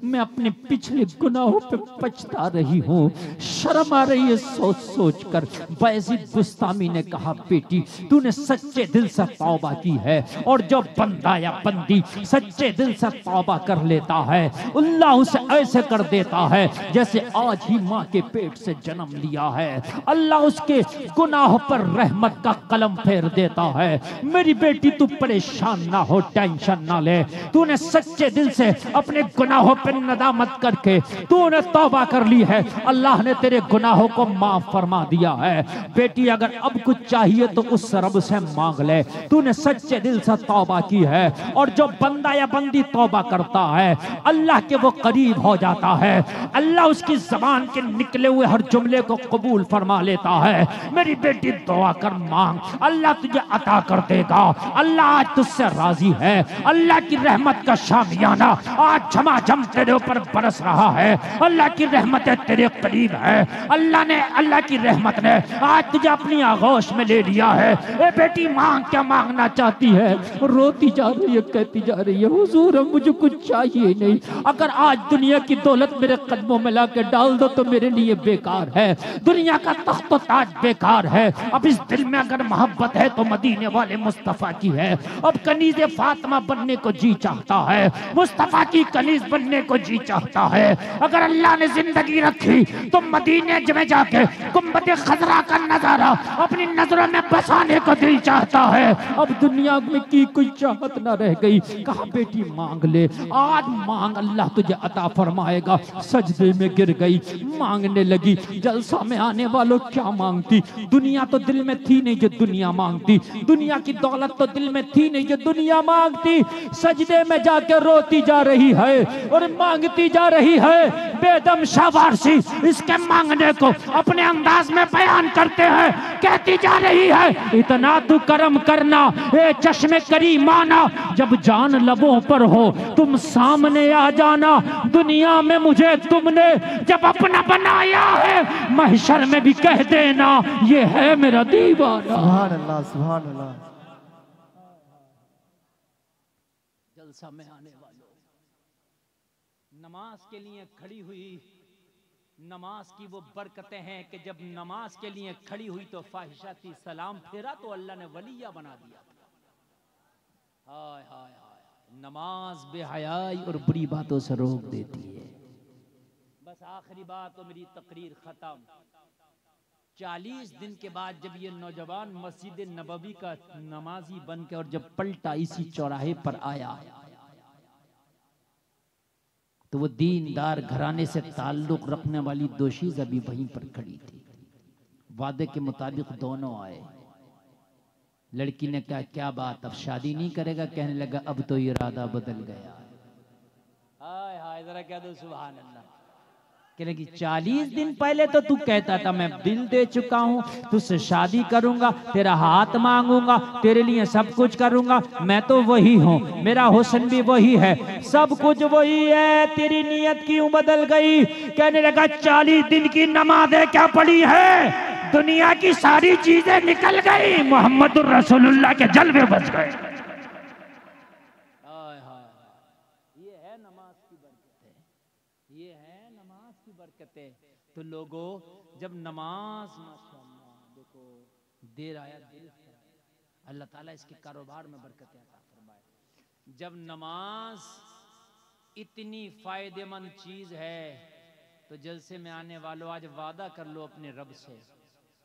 S1: मैं अपने पिछले गुनाहों पे पछता रही हूँ, शर्म आ रही है सोच सोच कर। बायजीद बुस्तामी ने कहा बेटी तूने सच्चे दिल से तौबा की है, और जो बंदा या बंदी सच्चे दिल से तौबा कर लेता है अल्लाह उसे ऐसे कर देता है जैसे आज ही माँ के पेट से जन्म लिया है। अल्लाह उसके गुनाहों पर रहमत का कलम फेर देता है। मेरी बेटी तू परेशान ना हो, टेंशन ना ले, तूने सच्चे दिल से अपने गुनाहों पर नदामत करके तूने तौबा कर ली है, अल्लाह ने तेरे गुनाहों को माफ फरमा दिया है। बेटी अगर अब कुछ चाहिए तो उस रब से मांग ले, तूने सच्चे दिल से तौबा की है, और जो बंदा या बंदी तौबा करता है अल्लाह के वो करीब हो जाता है, अल्लाह उसकी जबान के निकले हुए हर जुमले को कबूल फरमा लेता है। मेरी बेटी दुआ कर, मांग, अल्लाह तुझे अता कर देगा। अल्लाह आज तुझसे राजी है, अल्लाह की रहमत का शामियाना आज झमाझम तेरे ऊपर बरस रहा है, अल्लाह की रहमत तेरे करीब है। अल्लाह की रहमत ने आज तुझे अपनी आगोश में ले लिया है। ए बेटी मांग, क्या मांगना चाहती है? रोती जा रही है, कहती जा रही है हुजूर मुझे कुछ चाहिए नहीं, अगर आज दुनिया की दौलत मेरे कदमों में लाके डाल दो तो मेरे लिए बेकार है, दुनिया का तख्त ताज बेकार है। अब इस दिल में अगर मोहब्बत है तो मदीने वाले मुस्तफा की है। अब कनीज़े फातिमा बनने को जी चाहता है, मुस्तफा की कनीज बनने को जी चाहता है। अगर अल्लाह ने जिंदगी रखी तो मदीने में जाके गुंबद खजरा का नजारा अपनी नजरों में बसाने को दिल चाहता है। अब दुनिया में की कोई चाहत ना रह गई। कहा बेटी मांग ले, आज मांग, अल्लाह तुझे अता फरमाएगा। सजदे में गिर गई, मांगने लगी। जलसा में आने वालों क्या मांगती? दुनिया तो दिल में थी नहीं जो दुनिया मांगती, दुनिया की दौलत तो दिल में थी नहीं जो दुनिया मांगती। सजदे में जाकर रोती जा रही है और मांगती जा रही है। बेदम शावारसी इसके मांगने को अपने अंदाज में बयान करते हैं, कहती जा रही है इतना तू करम करना ए चश्मे करीमाना, जब जान लबों पर हो तुम सामने आ जाना। दुनिया में मुझे तुमने जब अपना बनाया है, महशर में भी कह देना ये है मेरा दीवाना।
S2: सुभान अल्लाह, सुभान अल्लाह।
S1: जलसा में आने वालों, नमाज के लिए खड़ी हुई, नमाज की वो बरकतें हैं कि जब नमाज के लिए खड़ी हुई तो फाहिशा थी, सलाम फेरा तो अल्लाह ने वलिया बना दिया। हाय हाय हाय, नमाज बेहयाई और बुरी बातों से रोक देती है। बस आखिरी बात तो मेरी तकरीर खत्म। 40 दिन के बाद जब ये नौजवान मस्जिद नबवी का नमाजी बन के और जब पलटा इसी चौराहे पर आया तो वो दीनदार घराने से ताल्लुक रखने वाली दोशीज़ अभी वहीं पर खड़ी थी। वादे के मुताबिक दोनों आए। लड़की ने कहा क्या बात, अब शादी नहीं करेगा? कहने लगा अब तो इरादा बदल गया। हाय हाय, जरा कह दो सुभान अल्लाह। कहने लगी 40 दिन पहले तो तू कहता था मैं दिल दे चुका हूँ, तुझसे शादी करूंगा, तेरा हाथ मांगूंगा, तेरे लिए सब कुछ करूंगा, मैं तो वही हूँ, मेरा हुस्न भी वही है, सब कुछ वही है, तेरी नीयत क्यों बदल गई? कहने लगा 40 दिन की नमाज़ें क्या पड़ी है, दुनिया की सारी चीजें निकल गई, मोहम्मद रसूलुल्लाह के जलवे बच गए। तो लोगों जब नमाज माशाअल्लाह देखो देर आया दिल से, अल्लाह ताला इसके कारोबार में बरकतें अता फरमाए। जब नमाज इतनी फायदेमंद चीज है तो जलसे में आने वालों आज वादा कर लो अपने रब से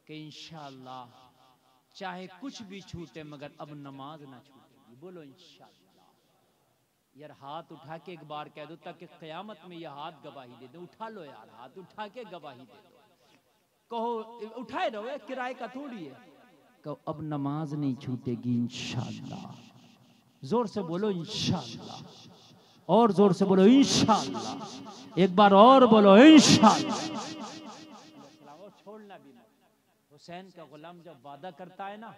S1: कि इंशाअल्लाह चाहे कुछ भी छूटे मगर अब नमाज ना छूटेगी। बोलो इंशाअल्लाह। यार हाथ उठा के एक बार कह दो ताकि कयामत में यह हाथ गवाही दे दो। उठा लो यार, हाथ उठा के गवाही दे दो। कहो उठाए रहो, किराए का थोड़ी है। कहो अब नमाज नहीं छूटेगी इंशाअल्लाह। जोर से बोलो इंशाअल्लाह, और जोर से बोलो इंशाअल्लाह, एक बार और बोलो इंशाअल्लाह। छोड़ना भी हुसैन का गुलाम जब वादा करता है ना